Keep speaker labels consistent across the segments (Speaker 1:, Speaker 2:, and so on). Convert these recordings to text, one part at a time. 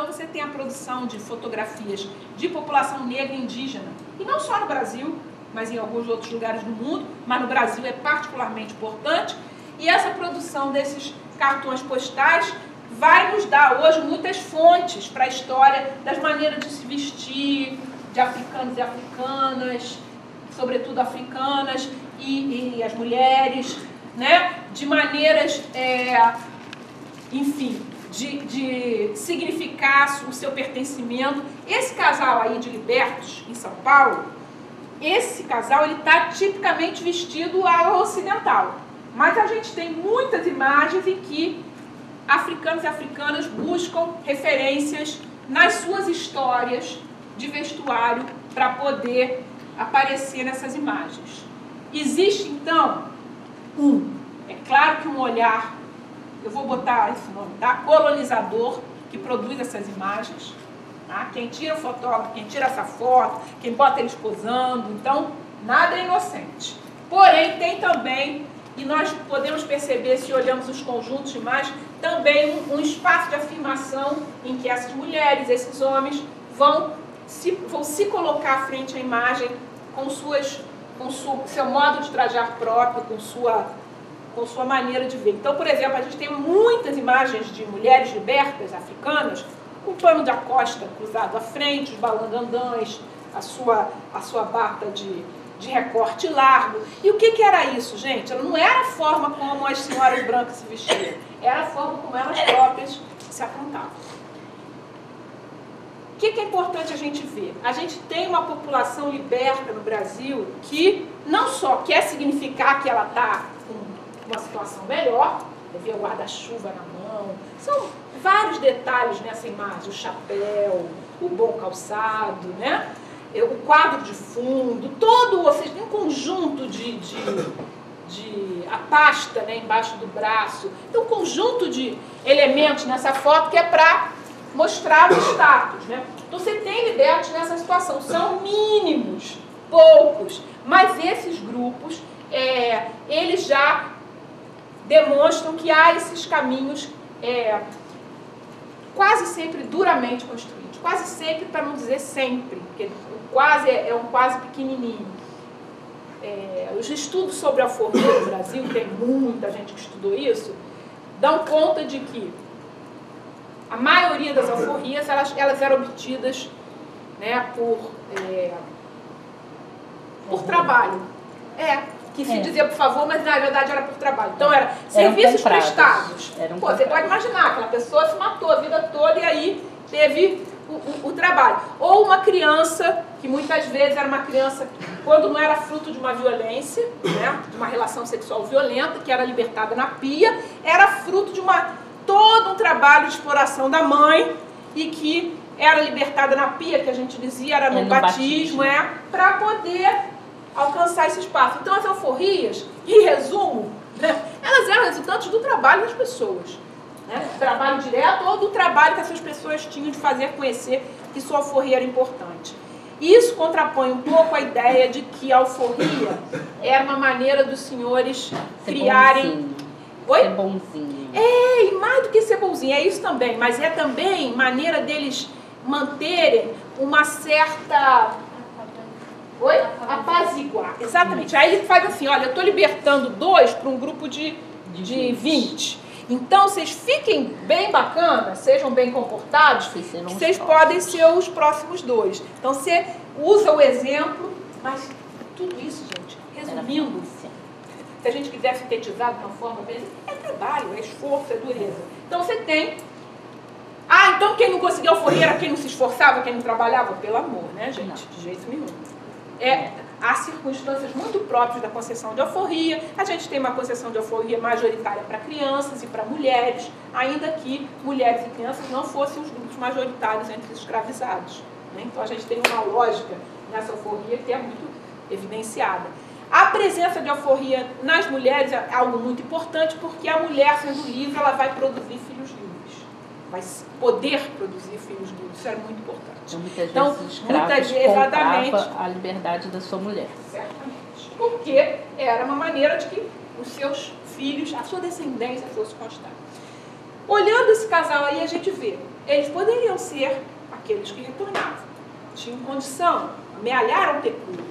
Speaker 1: Então você tem a produção de fotografias de população negra e indígena, e não só no Brasil, mas em alguns outros lugares do mundo, mas no Brasil é particularmente importante. E essa produção desses cartões postais vai nos dar hoje muitas fontes para a história das maneiras de se vestir, de africanos e africanas, sobretudo africanas e as mulheres, né? De maneiras, enfim, de significar o seu pertencimento. Esse casal aí de libertos, em São Paulo, esse casal ele está tipicamente vestido ao ocidental. Mas a gente tem muitas imagens em que africanos e africanas buscam referências nas suas histórias de vestuário para poder aparecer nessas imagens. Existe, então, é claro que um olhar, eu vou botar esse nome, tá? Colonizador, que produz essas imagens. Tá? Quem tira o fotógrafo, quem tira essa foto, quem bota eles posando, então, nada é inocente. Porém, tem também, e nós podemos perceber, se olhamos os conjuntos de imagens, também um espaço de afirmação em que essas mulheres, esses homens, vão se colocar à frente à imagem com seu modo de trajar próprio, com sua maneira de ver. Então, por exemplo, a gente tem muitas imagens de mulheres libertas africanas com o pano de acosta cruzado à frente, os balandandãs, a sua bata de recorte largo. E o que era isso, gente? Ela não era a forma como as senhoras brancas se vestiam, era a forma como elas próprias se aprontavam. O que é importante a gente ver? A gente tem uma população liberta no Brasil que não só quer significar que ela está com uma situação melhor, ver o guarda-chuva na mão, são vários detalhes nessa imagem, o chapéu, o bom calçado, né? O quadro de fundo, todo, ou seja, tem um conjunto a pasta, né, embaixo do braço, tem um conjunto de elementos nessa foto que é para mostrar o status, né? Então você tem libertos nessa situação, são mínimos, poucos, mas esses grupos, eles já demonstram que há esses caminhos quase sempre duramente construídos, quase sempre, para não dizer sempre, porque o quase é um quase pequenininho. Os estudos sobre a alforria no Brasil, tem muita gente que estudou isso, dão conta de que a maioria das alforrias, elas eram obtidas, né, por trabalho. Que se dizia por favor, mas na verdade era por trabalho. Então era serviços prestados. Você pode imaginar, aquela pessoa se matou a vida toda e aí teve o trabalho. Ou uma criança, que muitas vezes era uma criança, quando não era fruto de uma violência, né, de uma relação sexual violenta, que era libertada na pia, era fruto de todo um trabalho de exploração da mãe e que era libertada na pia, que a gente dizia, era no batismo, para poder alcançar esse espaço. Então as alforrias, em resumo, né, elas eram resultantes do trabalho das pessoas. Né? Trabalho direto ou do trabalho que essas pessoas tinham de fazer conhecer que sua alforria era importante. Isso contrapõe um pouco a ideia de que a alforria era uma maneira dos senhores criarem... Oi?
Speaker 2: Ser bonzinho.
Speaker 1: E mais do que ser bonzinho, é isso também, mas é também maneira deles manterem uma certa... Oi? Apaziguar. Exatamente. Aí ele faz assim, olha, eu estou libertando 2 para um grupo de 20. Então, vocês fiquem bem bacanas, sejam bem comportados, que vocês podem ser os próximos 2. Então, você usa o exemplo, mas tudo isso, gente, resumindo, se a gente quiser sintetizar de uma forma bem, é trabalho, é esforço, é dureza. Então, você tem... então quem não conseguia alforria era quem não se esforçava, quem não trabalhava? Pelo amor, né, gente? Não. De jeito nenhum. Há circunstâncias muito próprias da concessão de alforria. A gente tem uma concessão de alforria majoritária para crianças e para mulheres, ainda que mulheres e crianças não fossem os grupos majoritários entre os escravizados. Né? Então a gente tem uma lógica nessa alforria que é muito evidenciada. A presença de alforria nas mulheres é algo muito importante, porque a mulher, sendo livre, ela vai produzir filhos livres. Vai poder produzir filhos livres. Isso é muito importante.
Speaker 2: Então, muitas vezes comprava a liberdade da sua mulher.
Speaker 1: Certamente. Porque era uma maneira de que os seus filhos, a sua descendência fosse constar. Olhando esse casal aí, a gente vê. eles poderiam ser aqueles que retornavam. Tinham condição, amealharam o pecúlio.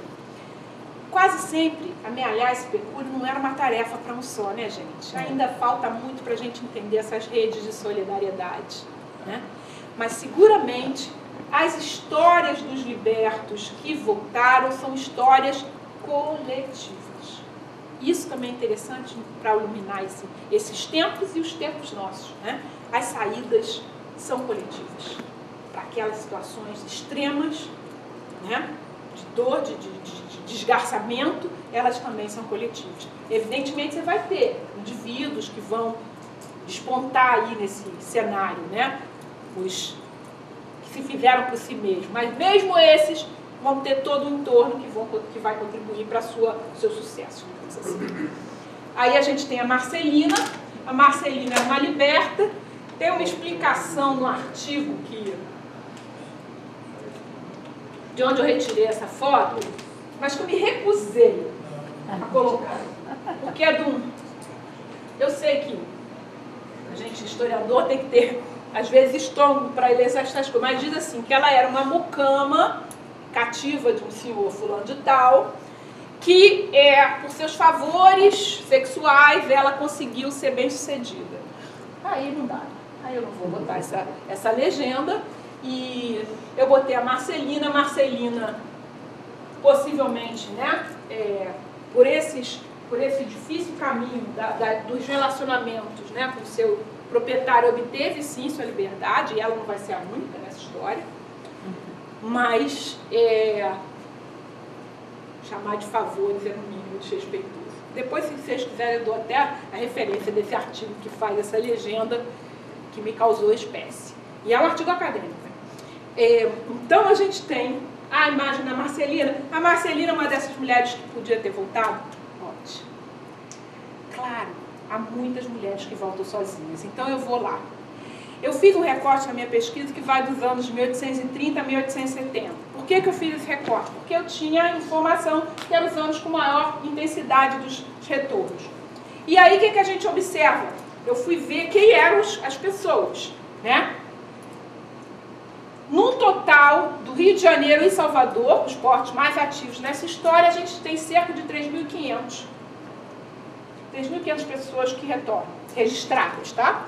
Speaker 1: Quase sempre, amealhar esse pecúlio não era uma tarefa para um só, né, gente? Ainda falta muito para a gente entender essas redes de solidariedade, né? Mas, seguramente, as histórias dos libertos que voltaram são histórias coletivas. Isso também é interessante para iluminar esses tempos e os tempos nossos, né? As saídas são coletivas. Para aquelas situações extremas, né? De dor, de desgarçamento, elas também são coletivas. Evidentemente, você vai ter indivíduos que vão despontar aí nesse cenário, né? Os que se fizeram por si mesmos. Mas mesmo esses vão ter todo um entorno que vai contribuir para o seu sucesso. Assim. Aí a gente tem a Marcelina. A Marcelina é uma liberta. Tem uma explicação no artigo de onde eu retirei essa foto, mas que eu me recusei a colocar. Porque é eu sei que a gente, historiador, tem que ter, às vezes, estômago para ler essas coisas, mas diz assim, que ela era uma mucama cativa de um senhor fulano de tal, que, por seus favores sexuais, ela conseguiu ser bem-sucedida. Aí não dá. Aí eu não vou botar essa legenda. E eu botei a Marcelina. A Marcelina, possivelmente, né, por esse difícil caminho dos relacionamentos, né, com o seu proprietário, obteve sim sua liberdade, e ela não vai ser a única nessa história. Mas chamar de favores é no mínimo desrespeitoso. Depois, se vocês quiserem, eu dou até a referência desse artigo que faz essa legenda que me causou espécie. E é um artigo acadêmico. Então, a gente tem a imagem da Marcelina. A Marcelina é uma dessas mulheres que podia ter voltado? Pode. Claro, há muitas mulheres que voltam sozinhas. Então, eu vou lá. Eu fiz um recorte na minha pesquisa que vai dos anos 1830 a 1870. Por que eu fiz esse recorte? Porque eu tinha informação que eram os anos com maior intensidade dos retornos. E aí, o que a gente observa? Eu fui ver quem eram as pessoas, né? No total, do Rio de Janeiro e Salvador, os portos mais ativos nessa história, a gente tem cerca de 3.500. 3.500 pessoas que retornam, registradas, tá?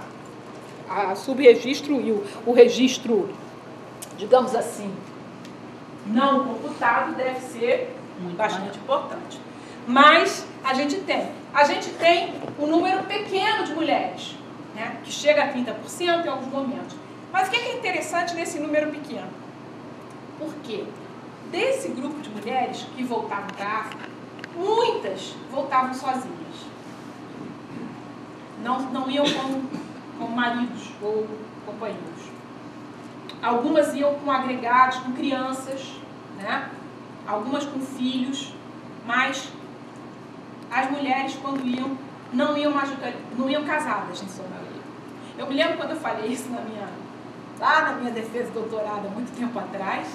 Speaker 1: A subregistro e o registro, digamos assim, não computado deve ser bastante importante. Mas a gente tem um número pequeno de mulheres, né, que chega a 30% em alguns momentos. Mas o que é interessante nesse número pequeno? Porque desse grupo de mulheres que voltavam para a África, muitas voltavam sozinhas. Não iam com maridos ou companheiros. Algumas iam com agregados, com crianças, né? Algumas com filhos, mas as mulheres, quando iam, não iam casadas, em sua maioria. Eu me lembro quando eu falei isso lá na minha defesa de doutorado, há muito tempo atrás,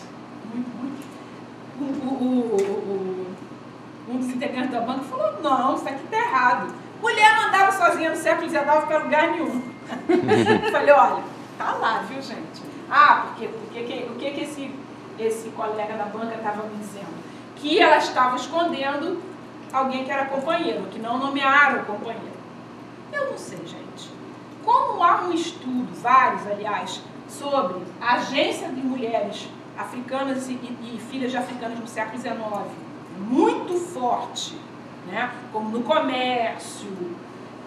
Speaker 1: um dos integrantes da banca falou, não, isso aqui está errado. Mulher não andava sozinha no século XIX para lugar nenhum. Eu falei, olha, tá lá, viu, gente? O que esse colega da banca estava me dizendo? Que ela estava escondendo alguém que era companheiro, que não nomearam o companheiro. Eu não sei, gente. Como há um estudo, vários, aliás, sobre a agência de mulheres africanas e filhas de africanas no século XIX, muito forte, né? Como no comércio,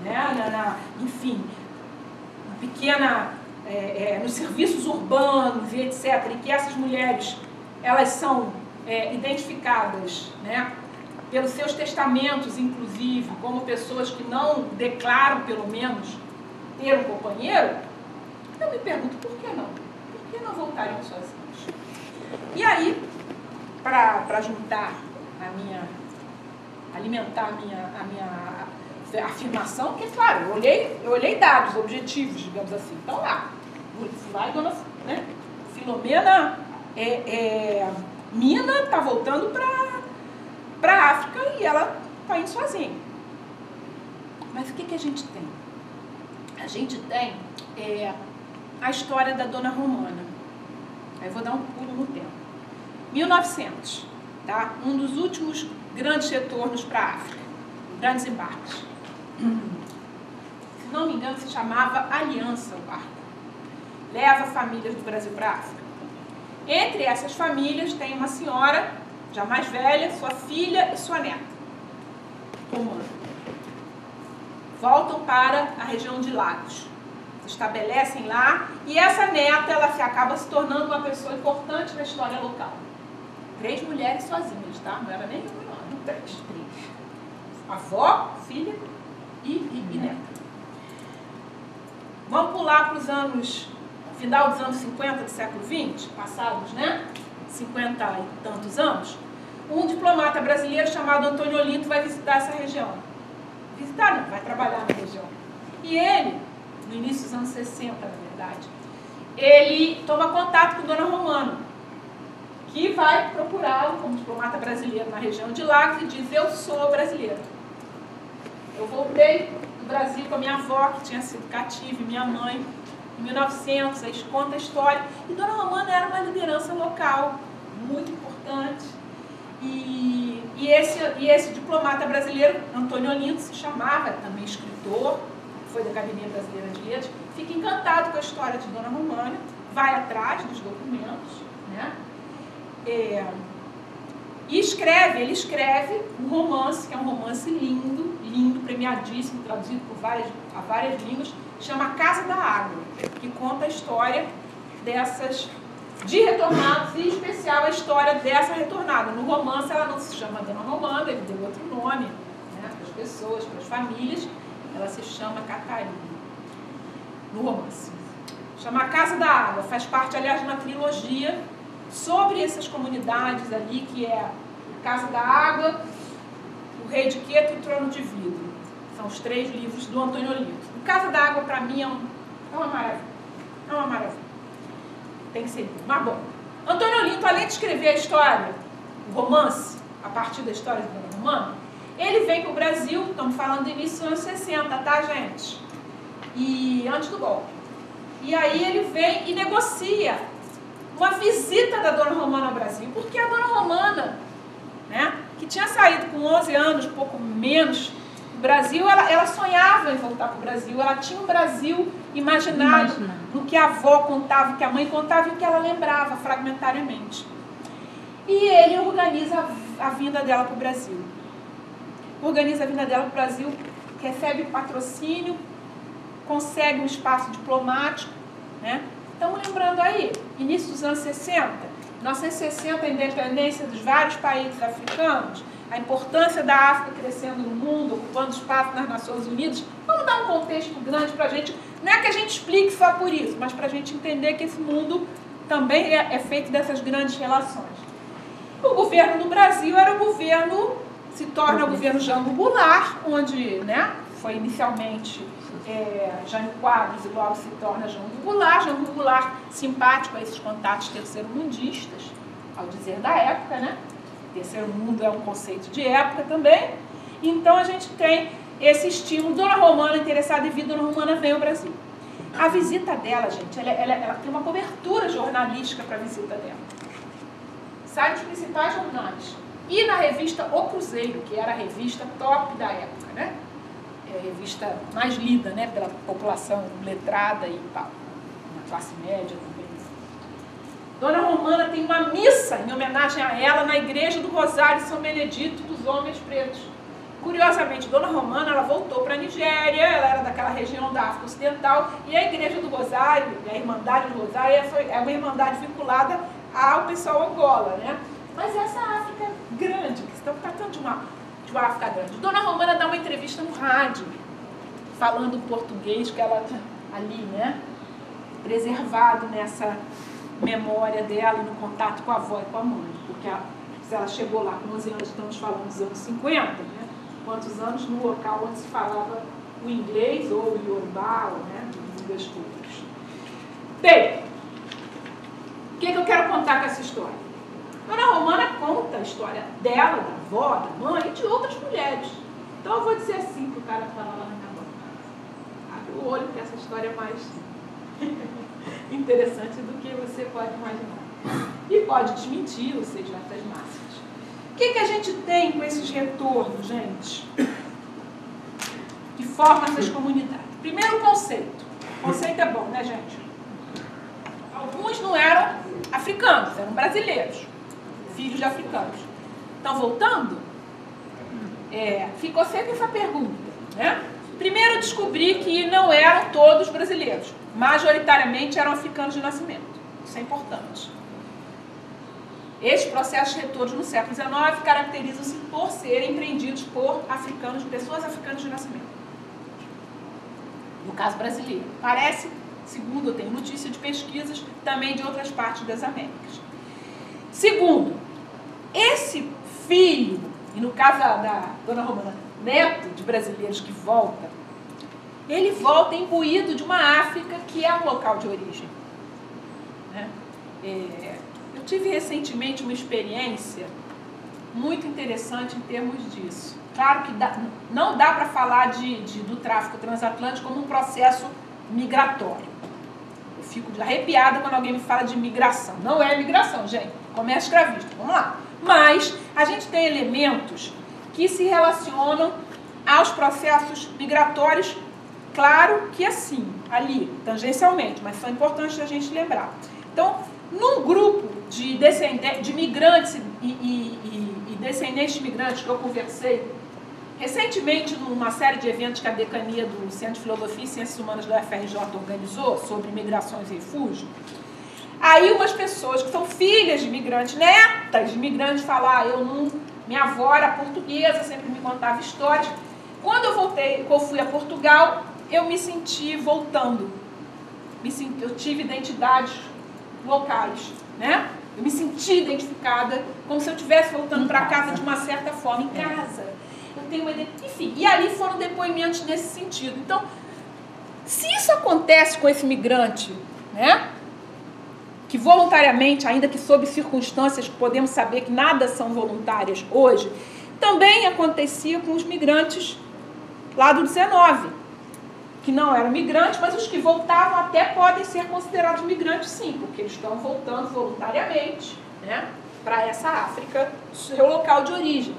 Speaker 1: né? Enfim, nos serviços urbanos e etc., e que essas mulheres, elas são identificadas, né, pelos seus testamentos, inclusive, como pessoas que não declaram, pelo menos, ter um companheiro, eu me pergunto, por que não? Por que não voltariam sozinhos? E aí, para juntar alimentar a minha afirmação, porque, claro, eu olhei dados objetivos, digamos assim. Então, lá, vai, dona, né? Filomena Mina está voltando para a África e ela está indo sozinha. Mas o que a gente tem? A gente tem a história da Dona Romana. Aí eu vou dar um pulo no tempo. 1900, tá? Um dos últimos grandes retornos para a África, grandes embarques. Se não me engano, se chamava Aliança o barco. Leva famílias do Brasil para a África. Entre essas famílias tem uma senhora, já mais velha, sua filha e sua neta, romana. Voltam para a região de Lagos, se estabelecem lá, e essa neta ela acaba se tornando uma pessoa importante na história local. 3 mulheres sozinhas, tá? Não era nem uma, não, 3. Avó, filha e neta. Vamos pular para os anos, final dos anos 50 do século XX, passados, né? 50 e tantos anos. Um diplomata brasileiro chamado Antônio Olinto vai visitar essa região. Visitar não, vai trabalhar na região. E ele, no início dos anos 60, na verdade, ele toma contato com Dona Romana, que vai procurá-lo como diplomata brasileiro na região de Lagos e diz: eu sou brasileiro. Eu voltei do Brasil com a minha avó, que tinha sido cativa, e minha mãe, em 1900, eles contam a história. E Dona Romana era uma liderança local, muito importante. E esse diplomata brasileiro, Antônio Olinto, se chamava, também escritor, foi da Academia Brasileira de Letras, fica encantado com a história de Dona Romana, vai atrás dos documentos, né? E ele escreve um romance, que é um romance lindo, premiadíssimo, traduzido a várias línguas, chama Casa da Água, que conta a história de retornados, e em especial a história dessa retornada. No romance ela não se chama Dona Romana, ele deu outro nome, né, para as pessoas, para as famílias, ela se chama Catarina, no romance. Chama Casa da Água, faz parte, aliás, de uma trilogia sobre essas comunidades ali, que é Casa da Água, O Rei de Queto e o Trono de Vidro. São os 3 livros do Antônio Olinto. O Casa da Água, para mim, é uma maravilha. É uma maravilha. Tem que ser lido. Mas, bom, Antônio Olinto, além de escrever a história, o romance, a partir da história de Dona Romana, ele vem para o Brasil, estamos falando do início dos anos 60, tá, gente? E antes do golpe. E aí ele vem e negocia uma visita da Dona Romana ao Brasil, porque a Dona Romana, né, que tinha saído com 11 anos, pouco menos, do Brasil, ela sonhava em voltar para o Brasil, ela tinha um Brasil imaginado no que a avó contava, o que a mãe contava e o que ela lembrava fragmentariamente. E ele organiza a vinda dela para o Brasil. Organiza a vinda dela para o Brasil, recebe patrocínio, consegue um espaço diplomático, né? Estamos lembrando aí, início dos anos 60, 1960, a independência dos vários países africanos, a importância da África crescendo no mundo, ocupando espaço nas Nações Unidas. Vamos dar um contexto grande para a gente, não é que a gente explique só por isso, mas para a gente entender que esse mundo também é feito dessas grandes relações. O governo do Brasil era o governo, se torna o governo Jango Goulart, onde, né, foi inicialmente Jânio Quadros e logo se torna Jango Goulart. Jango Goulart, simpático a esses contatos terceiro-mundistas, ao dizer da época, né? Terceiro mundo é um conceito de época também. Então a gente tem esse estímulo. Dona Romana, interessada em vir, Dona Romana vem ao Brasil. A visita dela, gente, ela tem uma cobertura jornalística para a visita dela. Sai nos principais jornais. E na revista O Cruzeiro, que era a revista top da época, né? É a revista mais lida, né, pela população letrada e tal, na classe média também. Dona Romana tem uma missa em homenagem a ela na igreja do Rosário São Benedito dos Homens Pretos. Curiosamente, Dona Romana, ela voltou para a Nigéria, ela era daquela região da África Ocidental, e a igreja do Rosário, a Irmandade do Rosário, é uma irmandade vinculada ao pessoal Angola, né? Mas essa África grande, que estamos tratando de uma África grande. Dona Romana dá uma entrevista no rádio, falando o português que ela ali, né, preservado nessa memória dela, no contato com a avó e com a mãe, porque ela chegou lá com 11 anos, estamos falando dos anos 50, né, quantos anos no local onde se falava o inglês ou o iorubá, né, línguas cultas. Bem, o que eu quero contar com essa história? Dona Romana conta a história dela, da avó, da mãe e de outras mulheres. Então eu vou dizer assim para o cara que estava lá na minha boca. Abre o olho que essa história é mais interessante do que você pode imaginar. E pode desmentir, ou seja, essas máximas. O que a gente tem com esses retornos, gente? Que formam essas comunidades? Primeiro, conceito. O conceito é bom, né, gente? Alguns não eram africanos, eram brasileiros, filhos de africanos. Estão voltando? Ficou sempre essa pergunta, né? Primeiro, descobri que não eram todos brasileiros. Majoritariamente eram africanos de nascimento. Isso é importante. Estes processos de retorno no século XIX caracterizam-se por serem empreendidos por africanos, pessoas africanas de nascimento. No caso brasileiro. Parece, segundo eu tenho notícia de pesquisas, também de outras partes das Américas. Segundo, esse filho, e no caso da dona Romana, neto de brasileiros que volta, ele volta imbuído de uma África que é um local de origem. Né? Eu tive recentemente uma experiência muito interessante em termos disso. Claro que não dá para falar do tráfico transatlântico como um processo migratório. Eu fico arrepiada quando alguém me fala de migração. Não é migração, gente. Comércio escravista. Vamos lá. Mas a gente tem elementos que se relacionam aos processos migratórios, claro que assim, ali, tangencialmente, mas são importantes a gente lembrar. Então, num grupo de migrantes e descendentes de migrantes que eu conversei recentemente numa série de eventos que a decania do Centro de Filosofia e Ciências Humanas da UFRJ organizou sobre migrações e refúgio, aí umas pessoas que são filhas de imigrantes, netas de imigrantes, falaram, minha avó era portuguesa, sempre me contava histórias. Quando eu fui a Portugal, eu me senti voltando. Eu tive identidades locais, né? Eu me senti identificada como se eu estivesse voltando para casa de uma certa forma, em casa. Eu tenho uma identidade, enfim. E ali foram depoimentos nesse sentido. Então, se isso acontece com esse migrante, né? Que voluntariamente, ainda que sob circunstâncias que podemos saber que nada são voluntárias hoje, também acontecia com os migrantes lá do 19, que não eram migrantes, mas os que voltavam até podem ser considerados migrantes sim, porque eles estão voltando voluntariamente, né, para essa África, seu local de origem.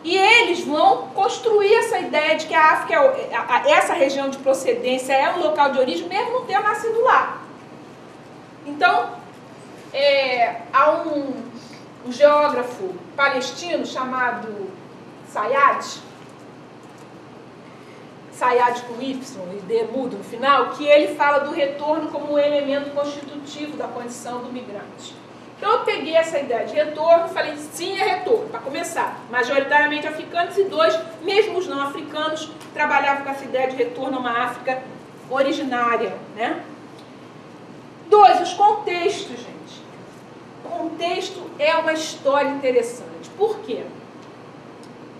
Speaker 1: E eles vão construir essa ideia de que a África, essa região de procedência é um local de origem, mesmo não ter nascido lá. Então, há um geógrafo palestino chamado Sayad com Y e D mudo no final, que ele fala do retorno como um elemento constitutivo da condição do migrante. Então eu peguei essa ideia de retorno e falei, sim, é retorno, para começar. Majoritariamente africanos e dois, mesmo os não africanos, trabalhavam com essa ideia de retorno a uma África originária, né? 2, os contextos, gente. O contexto é uma história interessante. Por quê?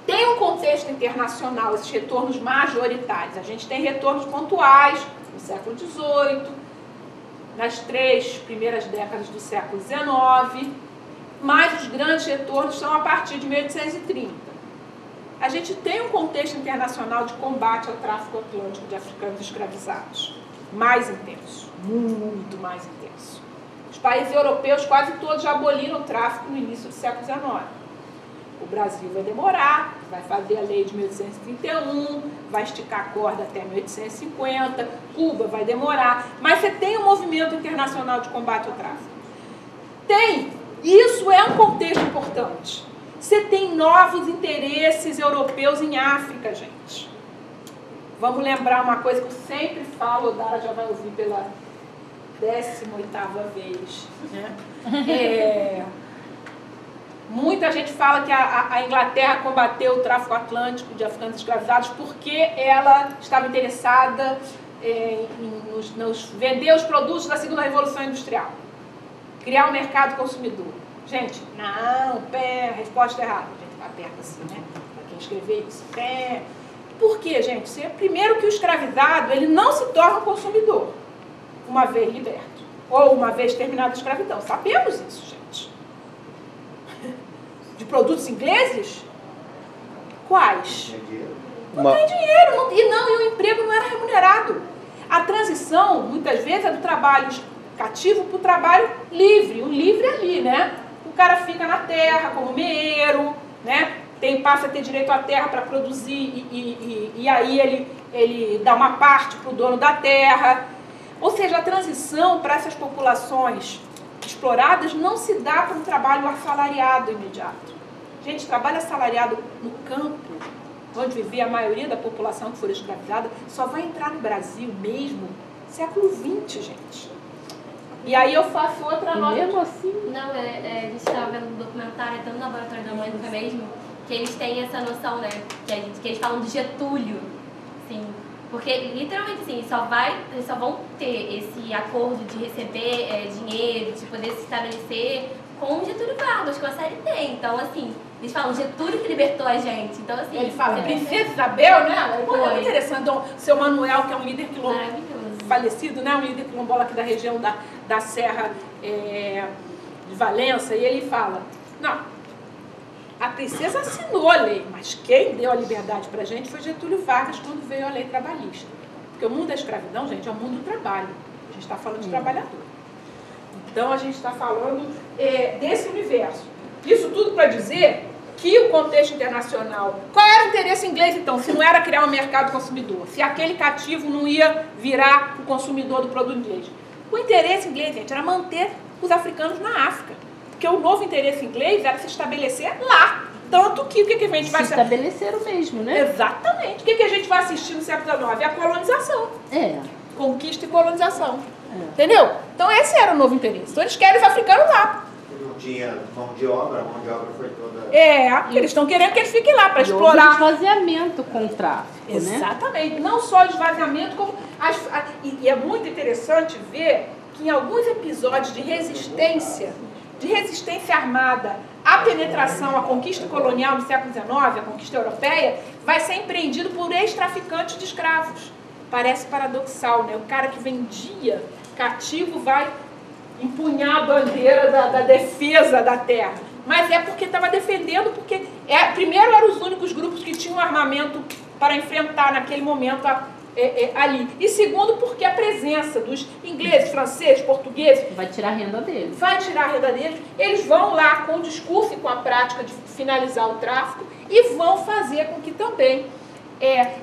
Speaker 1: Tem um contexto internacional, esses retornos majoritários. A gente tem retornos pontuais no século XVIII, nas 3 primeiras décadas do século XIX, mas os grandes retornos são a partir de 1830. A gente tem um contexto internacional de combate ao tráfico atlântico de africanos escravizados, mais intenso, muito mais intenso. Os países europeus quase todos já aboliram o tráfico no início do século XIX. O Brasil vai demorar, vai fazer a lei de 1831, vai esticar a corda até 1850, Cuba vai demorar, mas você tem um movimento internacional de combate ao tráfico. Tem, isso é um contexto importante. Você tem novos interesses europeus em África, gente. Vamos lembrar uma coisa que eu sempre falo, a Dara já vai ouvir pela 18ª vez, né? Muita gente fala que a Inglaterra combateu o tráfico atlântico de africanos escravizados porque ela estava interessada em vender os produtos da segunda revolução industrial, criar um mercado consumidor. Gente, não, resposta errada. A gente aperta assim, né? Para quem escrever isso, Por quê, gente? Primeiro que o escravizado, ele não se torna um consumidor uma vez liberto, ou uma vez terminada a escravidão. Sabemos isso, gente. De produtos ingleses? Quais? Não tem dinheiro. E o emprego não era remunerado. A transição, muitas vezes, é do trabalho cativo para o trabalho livre, o livre ali, né? O cara fica na terra como meeiro, né? Passa a ter direito à terra para produzir e aí ele dá uma parte para o dono da terra. Ou seja, a transição para essas populações exploradas não se dá para um trabalho assalariado imediato. Gente, trabalho assalariado no campo, onde vivia a maioria da população que for escravizada, só vai entrar no Brasil mesmo século XX, gente. E aí eu faço outra nota.
Speaker 2: Mesmo assim?
Speaker 3: Não, a gente estava vendo um documentário, até no Laboratório da Mônica mesmo, que eles têm essa noção, né? Que eles falam de Getúlio, assim, porque literalmente assim, eles só vão ter esse acordo de receber dinheiro, de poder se estabelecer com Getúlio Vargas, com a CLT. Então, assim, eles falam Getúlio que libertou a gente. Então, assim,
Speaker 1: ele fala Princesa Isabel, né? É muito interessante. Então, seu Manuel, que é um líder quilombola falecido, né? Um líder quilombola aqui da região da Serra de Valença, e ele fala, não, a princesa assinou a lei, mas quem deu a liberdade pra gente foi Getúlio Vargas quando veio a lei trabalhista. Porque o mundo da escravidão, gente, é o mundo do trabalho. A gente está falando de trabalhador. Então, a gente está falando desse universo. Isso tudo para dizer que o contexto internacional... Qual era o interesse inglês, então, se não era criar um mercado consumidor? Se aquele cativo não ia virar o consumidor do produto inglês? O interesse inglês, gente, era manter os africanos na África. Porque o novo interesse inglês era se estabelecer lá. Tanto que o que a gente vai...
Speaker 2: Se estabeleceram mesmo, né?
Speaker 1: Exatamente. O que a gente vai assistir no século XIX? É a colonização. Conquista e colonização. Entendeu? Então esse era o novo interesse. Então eles querem os africanos lá.
Speaker 4: Não tinha mão de obra, a mão de obra foi toda...
Speaker 1: Eles estão querendo que eles fiquem lá para explorar.
Speaker 2: O esvaziamento com o tráfico,
Speaker 1: exatamente. Né? Não só o esvaziamento, como... E é muito interessante ver que em alguns episódios de resistência armada à penetração, à conquista colonial no século XIX, a conquista europeia, vai ser empreendido por ex-traficantes de escravos. Parece paradoxal, né? O cara que vendia cativo vai empunhar a bandeira da defesa da terra. Mas é porque estava defendendo, porque primeiro eram os únicos grupos que tinham armamento para enfrentar naquele momento ali. E segundo, porque a presença dos ingleses, franceses, portugueses...
Speaker 2: Vai tirar a renda deles.
Speaker 1: Vai tirar a renda deles. Eles vão lá com o discurso e com a prática de finalizar o tráfico e vão fazer com que também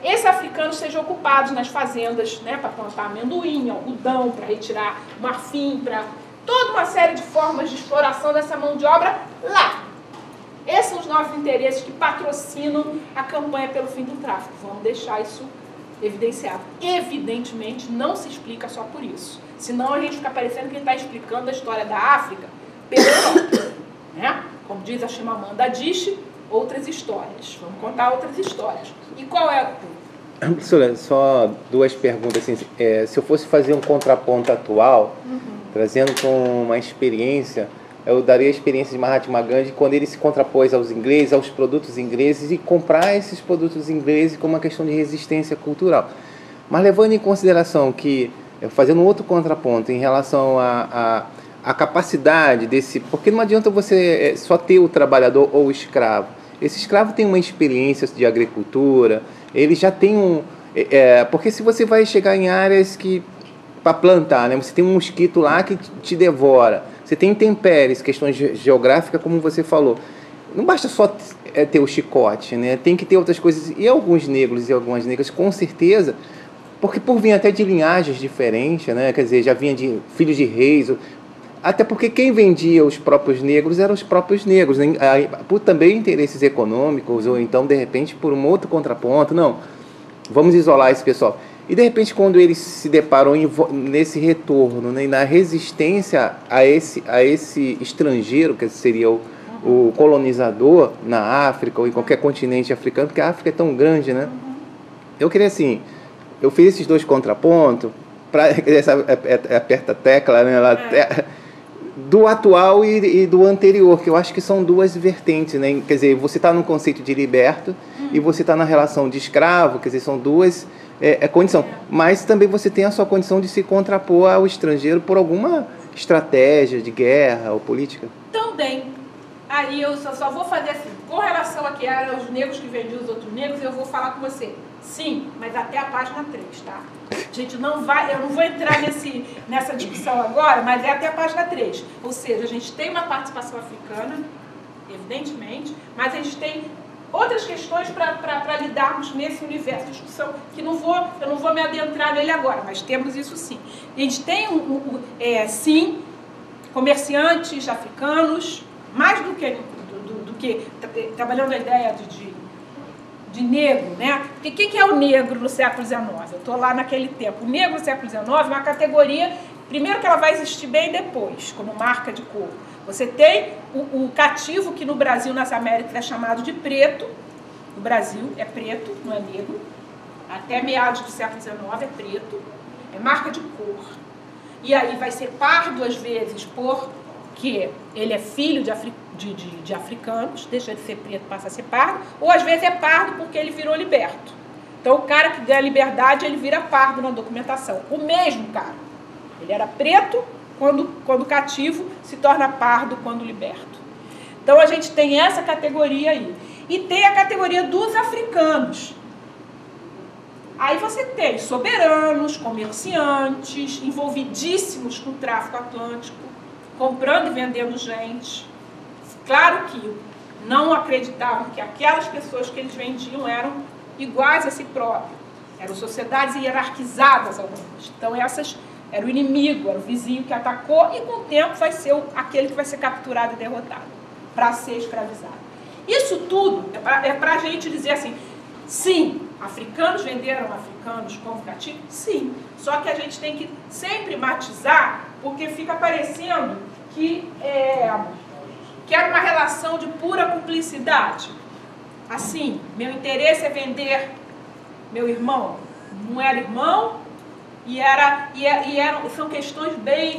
Speaker 1: esses africanos sejam ocupados nas fazendas, né, para plantar amendoim, algodão, para retirar marfim, para toda uma série de formas de exploração dessa mão de obra lá. Esses são os novos interesses que patrocinam a campanha pelo fim do tráfico. Vamos deixar isso evidenciado. Evidentemente, não se explica só por isso. Senão a gente fica parecendo que ele está explicando a história da África pela Europa, né? Como diz a Chimamanda Adichie, outras histórias. Vamos contar outras histórias. E qual é a...
Speaker 5: Professora, só duas perguntas. Assim, se eu fosse fazer um contraponto atual, trazendo com uma experiência, eu daria a experiência de Mahatma Gandhi quando ele se contrapôs aos ingleses, aos produtos ingleses, e comprar esses produtos ingleses como uma questão de resistência cultural. Mas levando em consideração que, fazendo um outro contraponto em relação à capacidade desse... Porque não adianta você só ter o trabalhador ou o escravo. Esse escravo tem uma experiência de agricultura, ele já tem porque se você vai chegar em áreas que... para plantar, né? Você tem um mosquito lá que te devora. Você tem intempéries, questões geográficas, como você falou. Não basta só ter o chicote, né? Tem que ter outras coisas. E alguns negros e algumas negras, com certeza, porque por vir até de linhagens diferentes, né? Quer dizer, já vinha de filhos de reis. Até porque quem vendia os próprios negros eram os próprios negros, né? Por também interesses econômicos, ou então, de repente, por um outro contraponto. Não, vamos isolar esse pessoal. E, de repente, quando eles se deparam nesse retorno, né, na resistência a esse estrangeiro, que seria o colonizador na África ou em qualquer continente africano, porque a África é tão grande, né? Eu queria, assim, eu fiz esses dois contrapontos, aperta a tecla, né, do atual e do anterior, que eu acho que são duas vertentes, né? Quer dizer, você está no conceito de liberto e você está na relação de escravo, quer dizer, são duas... condição, mas também você tem a sua condição de se contrapor ao estrangeiro por alguma estratégia de guerra ou política?
Speaker 1: Também. Aí eu só vou fazer assim, com relação aqui aos negros que vendiam os outros negros, eu vou falar com você. Sim, mas até a página 3, tá? A gente não vai, eu não vou entrar nessa discussão agora, mas é até a página 3. Ou seja, a gente tem uma participação africana, evidentemente, mas a gente tem outras questões para lidarmos nesse universo de discussão, que eu não vou me adentrar nele agora, mas temos isso sim. A gente tem, sim, comerciantes africanos, mais do que trabalhando a ideia de negro, né? Porque o que é o negro no século XIX? Eu estou lá naquele tempo. O negro no século XIX é uma categoria, primeiro que ela vai existir bem depois, como marca de cor. Você tem o cativo, que no Brasil, nas Américas, é chamado de preto. No Brasil é preto, não é negro. Até meados do século XIX é preto. É marca de cor. E aí vai ser pardo, às vezes, porque ele é filho de africanos, deixa de ser preto, passa a ser pardo. Ou, às vezes, é pardo porque ele virou liberto. Então, o cara que ganha liberdade, ele vira pardo na documentação. O mesmo cara. Ele era preto quando cativo, se torna pardo quando liberto. Então, a gente tem essa categoria aí. E tem a categoria dos africanos. Aí você tem soberanos, comerciantes, envolvidíssimos com o tráfico atlântico, comprando e vendendo gente. Claro que não acreditavam que aquelas pessoas que eles vendiam eram iguais a si próprios. Eram sociedades hierarquizadas algumas. Então, essas era o inimigo, era o vizinho que atacou, e com o tempo vai ser aquele que vai ser capturado e derrotado, para ser escravizado. Isso tudo é para a gente dizer assim, sim, africanos venderam africanos como cativos? Sim. Só que a gente tem que sempre matizar, porque fica parecendo que era uma relação de pura cumplicidade. Assim, meu interesse é vender meu irmão. Não era irmão, são questões bem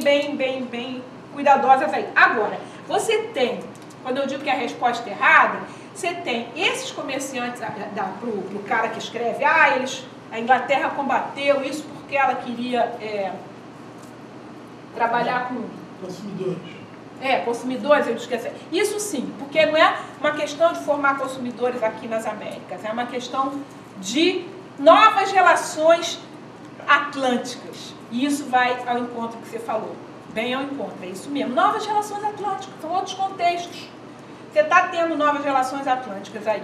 Speaker 1: cuidadosas aí. Agora, você tem, quando eu digo que a resposta é errada, você tem esses comerciantes, pro cara que escreve, a Inglaterra combateu isso porque ela queria trabalhar com
Speaker 6: consumidores.
Speaker 1: Consumidores, eu esqueci. Isso sim, porque não é uma questão de formar consumidores aqui nas Américas, é uma questão de novas relações atlânticas. E isso vai ao encontro que você falou. Bem ao encontro, é isso mesmo. Novas relações atlânticas, são outros contextos. Você está tendo novas relações atlânticas aí.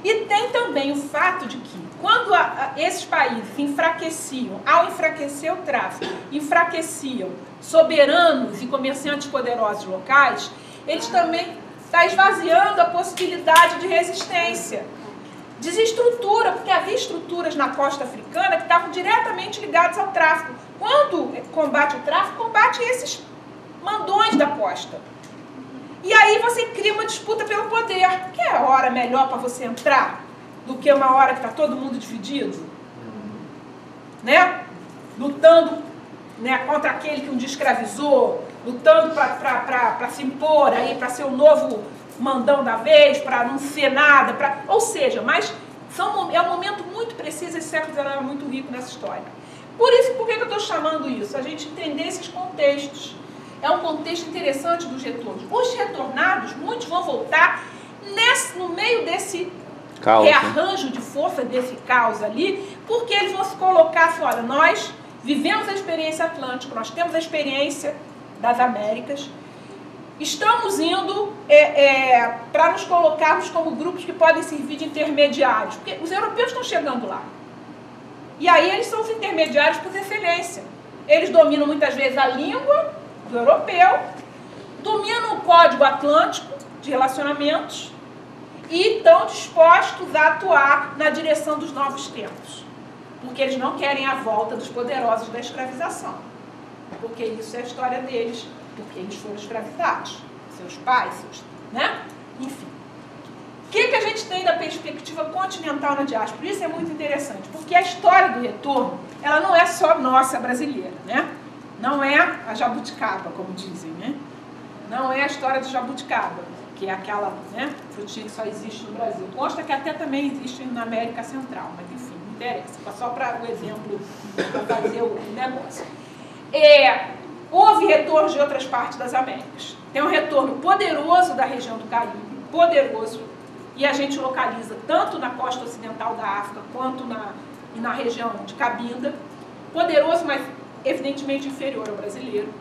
Speaker 1: E tem também o fato de que, quando esses países se enfraqueciam, ao enfraquecer o tráfico, enfraqueciam soberanos e comerciantes poderosos locais, eles também estão esvaziando a possibilidade de resistência. Desestrutura, porque havia estruturas na costa africana que estavam diretamente ligadas ao tráfico. Quando combate o tráfico, combate esses mandões da costa. E aí você cria uma disputa pelo poder. Que é a hora melhor para você entrar do que uma hora que está todo mundo dividido? Né? Lutando, né, contra aquele que um dia escravizou, lutando para se impor aí, para ser o novo mandão da vez, para não ser nada. Ou seja, mas é um momento muito preciso, esse século XIX é muito rico nessa história. Por isso, por que eu estou chamando isso? A gente entender esses contextos. É um contexto interessante dos retornos. Os retornados, muitos vão voltar no meio desse caos, rearranjo de força, desse caos ali, porque eles vão se colocar assim, olha, nós vivemos a experiência atlântica, nós temos a experiência das Américas, estamos indo para nos colocarmos como grupos que podem servir de intermediários, porque os europeus estão chegando lá. E aí eles são os intermediários por excelência. Eles dominam muitas vezes a língua do europeu, dominam o código atlântico de relacionamentos e estão dispostos a atuar na direção dos novos tempos. Porque eles não querem a volta dos poderosos da escravização. Porque isso é a história deles, porque eles foram escravizados. Seus pais, né? Enfim. O que a gente tem da perspectiva continental na diáspora? Isso é muito interessante, porque a história do retorno, ela não é só nossa brasileira, né? Não é a jabuticaba, como dizem, né? Não é a história do jabuticaba, que é aquela, né, frutinha que só existe no Brasil. Consta que até também existe na América Central, mas enfim, não interessa. Só para o exemplo, para fazer o negócio. Houve retorno de outras partes das Américas. Tem um retorno poderoso da região do Caribe, poderoso, e a gente localiza tanto na costa ocidental da África quanto na região de Cabinda. Poderoso, mas evidentemente inferior ao brasileiro.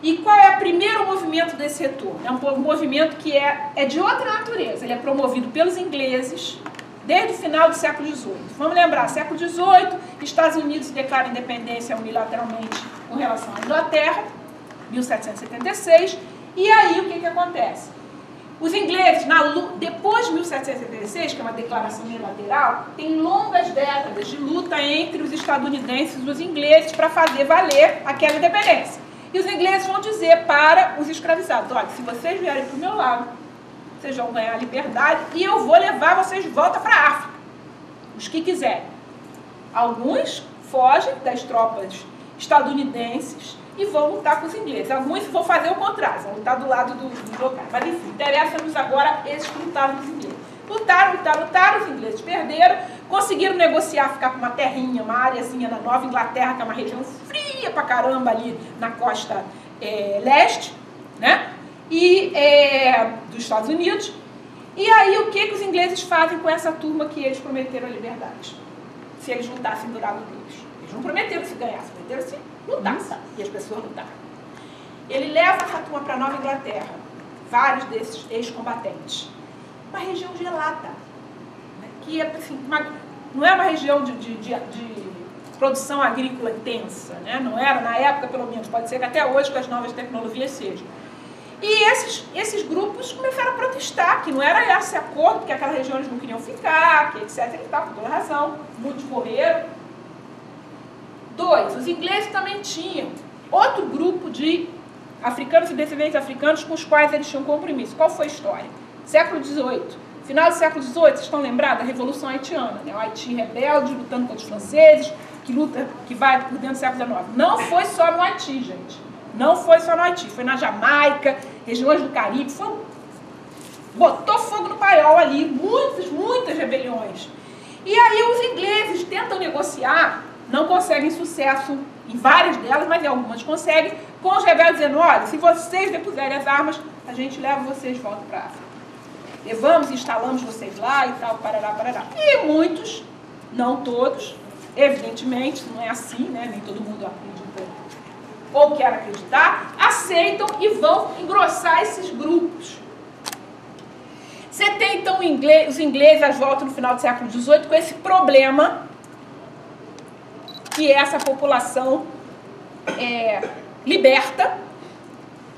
Speaker 1: E qual é o primeiro movimento desse retorno? É um movimento que é de outra natureza. Ele é promovido pelos ingleses desde o final do século XVIII. Vamos lembrar, século XVIII, Estados Unidos declara independência unilateralmente com relação à Inglaterra, 1776. E aí o que acontece? Os ingleses, depois de 1776, que é uma declaração unilateral, tem longas décadas de luta entre os estadunidenses e os ingleses para fazer valer aquela independência. E os ingleses vão dizer para os escravizados, olha, se vocês vierem para o meu lado, vocês vão ganhar a liberdade e eu vou levar vocês de volta para a África, os que quiserem. Alguns fogem das tropas estadunidenses e vão lutar com os ingleses. Alguns vão fazer o contrário, vão lutar do lado dos locais. Mas enfim, interessa-nos agora esses que lutaram com os ingleses. Lutaram, os ingleses perderam, conseguiram negociar, ficar com uma terrinha, uma áreazinha na Nova Inglaterra, que é uma região fria pra caramba ali na costa leste, né? E dos Estados Unidos. E aí o que os ingleses fazem com essa turma que eles prometeram a liberdade? Se eles lutassem do lado deles. Eles não prometeram se ganhassem, prometeram se lutassem. E as pessoas lutaram. Ele leva essa turma para Nova Inglaterra, vários desses ex-combatentes. Uma região gelada, né? Que assim, não é uma região de produção agrícola intensa, né? Não era na época, pelo menos, pode ser que até hoje com as novas tecnologias seja. E esses grupos começaram a protestar, que não era esse acordo, porque aquela região eles não queriam ficar, que etc. E tal, por toda razão, muitos morreram. 2, os ingleses também tinham outro grupo de africanos e descendentes africanos com os quais eles tinham compromisso. Qual foi a história? Século XVIII. Final do século XVIII, vocês estão lembrados da Revolução Haitiana, né? O Haiti rebelde, lutando contra os franceses, que vai por dentro do século XIX. Não foi só no Haiti, gente. Não foi só no Haiti. Foi na Jamaica, regiões do Caribe. Botou fogo no paiol ali. Muitas rebeliões. E aí os ingleses tentam negociar, não conseguem sucesso em várias delas, mas em algumas conseguem, com os rebeldes dizendo, olha, se vocês depuserem as armas, a gente leva vocês de volta para a África. Levamos, instalamos vocês lá e tal, parará. E muitos, não todos, evidentemente, não é assim, né? Nem todo mundo acredita ou quer acreditar, aceitam e vão engrossar esses grupos. Você tem, então, os ingleses voltam no final do século XVIII com esse problema que é essa população liberta,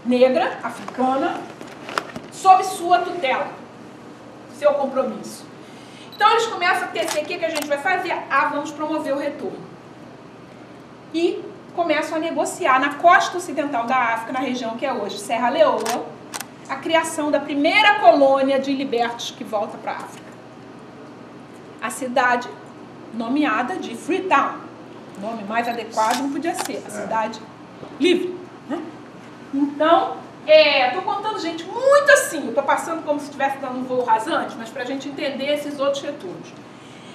Speaker 1: negra, africana, sob sua tutela, seu compromisso. Então eles começam a tecer, o que a gente vai fazer? Vamos promover o retorno. E começam a negociar na costa ocidental da África, na região que é hoje Serra Leoa, a criação da primeira colônia de libertos que volta para a África. A cidade nomeada de Freetown. O nome mais adequado não podia ser, a cidade livre. Né? Então, estou contando, gente, muito assim, estou passando como se estivesse dando um voo rasante, mas para a gente entender esses outros retornos.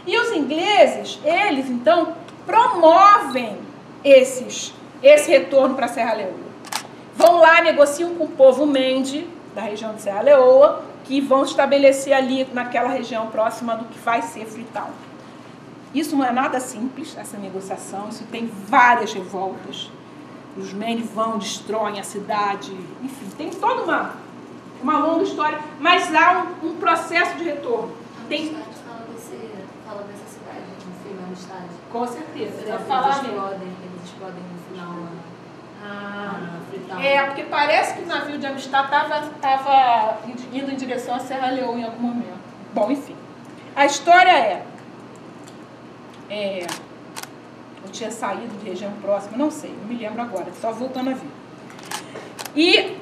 Speaker 1: E os ingleses, eles, então, promovem esse retorno para Serra Leoa. Vão lá, negociam com o povo Mende, da região de Serra Leoa, que vão estabelecer ali naquela região próxima do que vai ser Freetown. Isso não é nada simples, essa negociação, isso tem várias revoltas. Os Mende vão, destroem a cidade, enfim, tem toda uma longa história, mas há um processo de retorno.
Speaker 3: Fala dessa cidade, no final do estádio.
Speaker 1: Com certeza,
Speaker 3: Eles explodem no final lá.
Speaker 1: Porque parece que o navio de Amistad estava indo em direção a Serra Leoa em algum momento. Bom, enfim. A história eu tinha saído de região próxima, não sei, não me lembro agora, só voltando a vir. E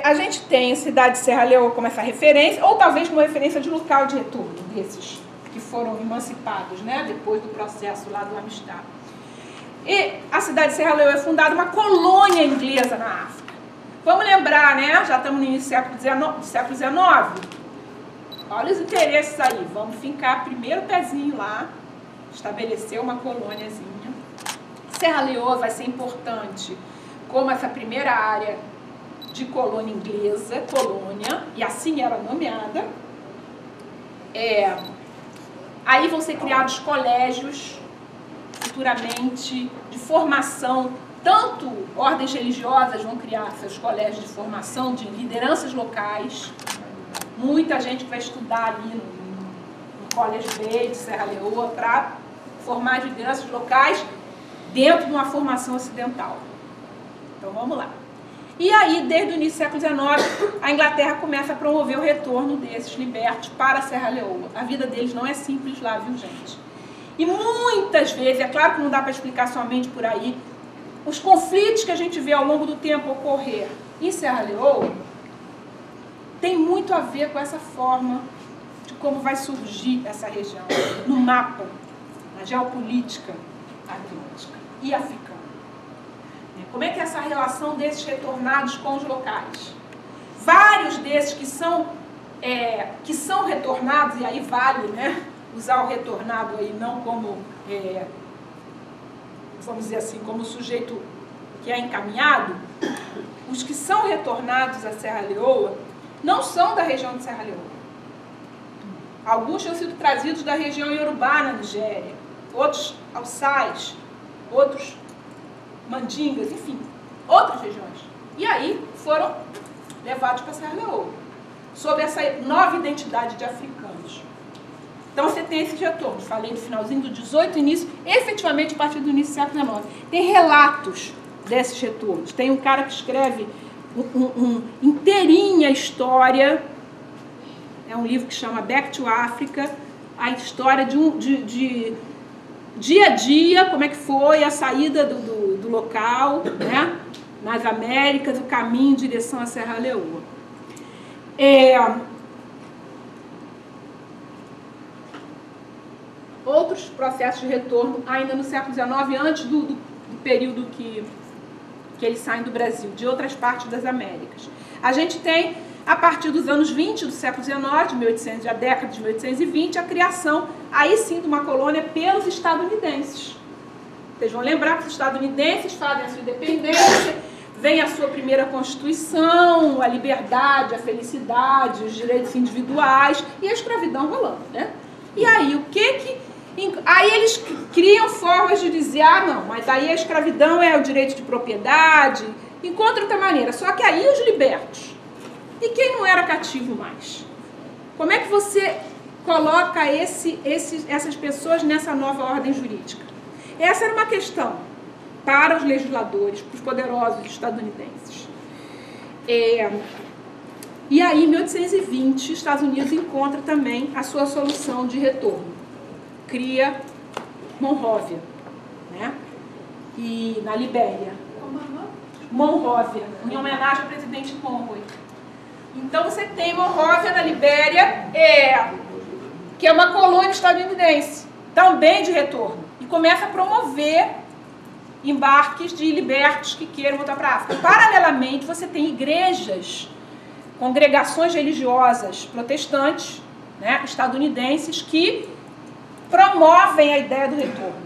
Speaker 1: a gente tem a cidade de Serra Leoa como essa referência, ou talvez como referência de local de retorno desses que foram emancipados, né, depois do processo lá do Amistad. E a cidade de Serra Leoa é fundada uma colônia inglesa na África. Vamos lembrar, né, já estamos no início do século XIX. Olha os interesses aí, vamos fincar primeiro pezinho lá, estabelecer uma colôniazinha. Serra Leoa vai ser importante como essa primeira área de colônia inglesa, e assim era nomeada. Aí vão ser criados colégios, futuramente, de formação. Tanto ordens religiosas vão criar seus colégios de formação de lideranças locais. Muita gente vai estudar ali no College Bay de Serra Leoa para formar lideranças locais dentro de uma formação ocidental. Então vamos lá. E aí, desde o início do século XIX, a Inglaterra começa a promover o retorno desses libertos para a Serra Leoa. A vida deles não é simples lá, viu, gente? E muitas vezes, é claro que não dá para explicar somente por aí, os conflitos que a gente vê ao longo do tempo ocorrer em Serra Leoa tem muito a ver com essa forma de como vai surgir essa região no mapa, na geopolítica atlântica e africana. Como é que é essa relação desses retornados com os locais? Vários desses que são retornados, e aí vale, né, usar o retornado aí não como, vamos dizer assim, como sujeito que é encaminhado, os que são retornados à Serra Leoa não são da região de Serra Leoa. Alguns tinham sido trazidos da região Iorubá, na Nigéria, outros Alçais, outros Mandingas, enfim, outras regiões. E aí foram levados para Serra Leoa, sob essa nova identidade de africanos. Então você tem esses retornos, falei do finalzinho do 18, início, efetivamente a partir do início do século XIX. Tem relatos desses retornos. Tem um cara que escreve inteirinha a história, é um livro que chama Back to Africa, a história de dia a dia, como é que foi a saída do local, né, nas Américas, o caminho em direção à Serra Leoa. Outros processos de retorno, ainda no século XIX, antes do período que eles saem do Brasil, de outras partes das Américas. A gente tem, a partir dos anos 20 do século XIX, de 1800, a década de 1820, a criação, aí sim, de uma colônia pelos estadunidenses. Vocês vão lembrar que os estadunidenses fazem a sua independência, vem a sua primeira Constituição, a liberdade, a felicidade, os direitos individuais e a escravidão rolando, né? E aí, aí eles criam formas de dizer, não, mas aí a escravidão é o direito de propriedade, encontra outra maneira. Só que aí os libertos. E quem não era cativo mais? Como é que você coloca essas pessoas nessa nova ordem jurídica? Essa era uma questão para os legisladores, para os poderosos estadunidenses. E aí, em 1820, os Estados Unidos encontra também a sua solução de retorno. Cria Monróvia, né? E na Libéria. Monróvia, em homenagem ao presidente Monroe. Então você tem Monróvia na Libéria, que é uma colônia estadunidense, também de retorno. E começa a promover embarques de libertos que queiram voltar para a África. Paralelamente, você tem igrejas, congregações religiosas protestantes, né, estadunidenses, que promovem a ideia do retorno.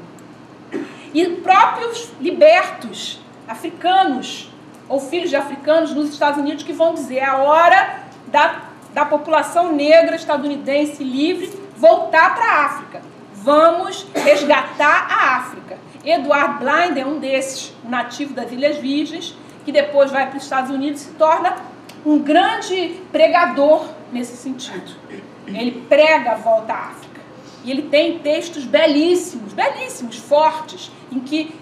Speaker 1: E próprios libertos africanos, ou filhos de africanos nos Estados Unidos, que vão dizer a hora da população negra estadunidense livre voltar para a África. Vamos resgatar a África. Edward Blind é um desses, um nativo das Ilhas Virgens, que depois vai para os Estados Unidos e se torna um grande pregador nesse sentido. Ele prega a volta à África. E ele tem textos belíssimos, belíssimos, fortes, em que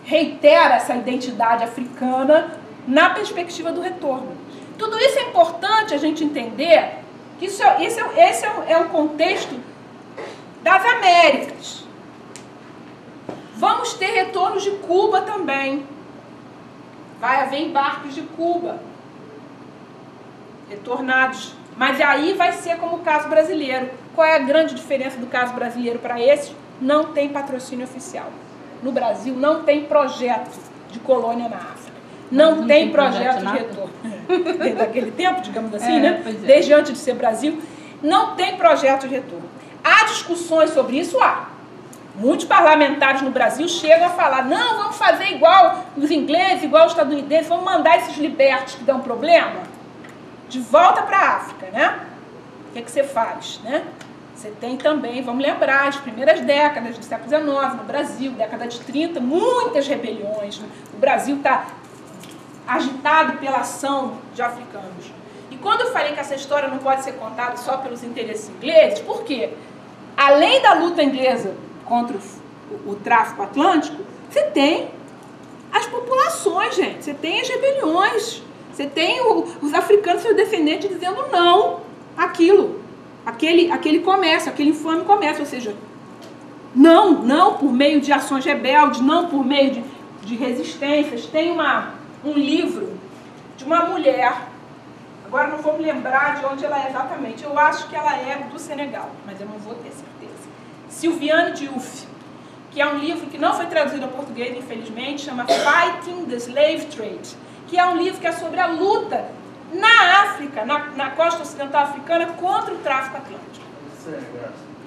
Speaker 1: reitera essa identidade africana na perspectiva do retorno. Tudo isso é importante a gente entender que esse é o contexto das Américas. Vamos ter retornos de Cuba também. Vai haver embarques de Cuba retornados. Mas aí vai ser como o caso brasileiro. Qual é a grande diferença do caso brasileiro para esse? Não tem patrocínio oficial. No Brasil não tem projeto de colônia na África. Não tem projeto de retorno. Desde aquele tempo, digamos assim, né? Desde antes de ser Brasil, não tem projeto de retorno. Há discussões sobre isso? Há. Muitos parlamentares no Brasil chegam a falar, não, vamos fazer igual os ingleses, igual os estadunidenses, vamos mandar esses libertos que dão problema de volta para a África, né? O que você faz, né? Você tem também, vamos lembrar, as primeiras décadas do século XIX no Brasil, década de 30, muitas rebeliões. O Brasil está agitado pela ação de africanos. E quando eu falei que essa história não pode ser contada só pelos interesses ingleses, por quê? Além da luta inglesa contra o tráfico atlântico, você tem as populações, gente. Você tem as rebeliões. Você tem os africanos, seus descendentes, dizendo não àquilo. Aquele comércio, aquele infame comércio. Ou seja, não por meio de ações rebeldes, não por meio de resistências. Tem um livro de uma mulher, agora não vou me lembrar de onde ela é exatamente, eu acho que ela é do Senegal, mas eu não vou ter certeza. Sylviane Diouf, que é um livro que não foi traduzido ao português, infelizmente, chama Fighting the Slave Trade, que é um livro que é sobre a luta na África, na costa ocidental africana, contra o tráfico atlântico.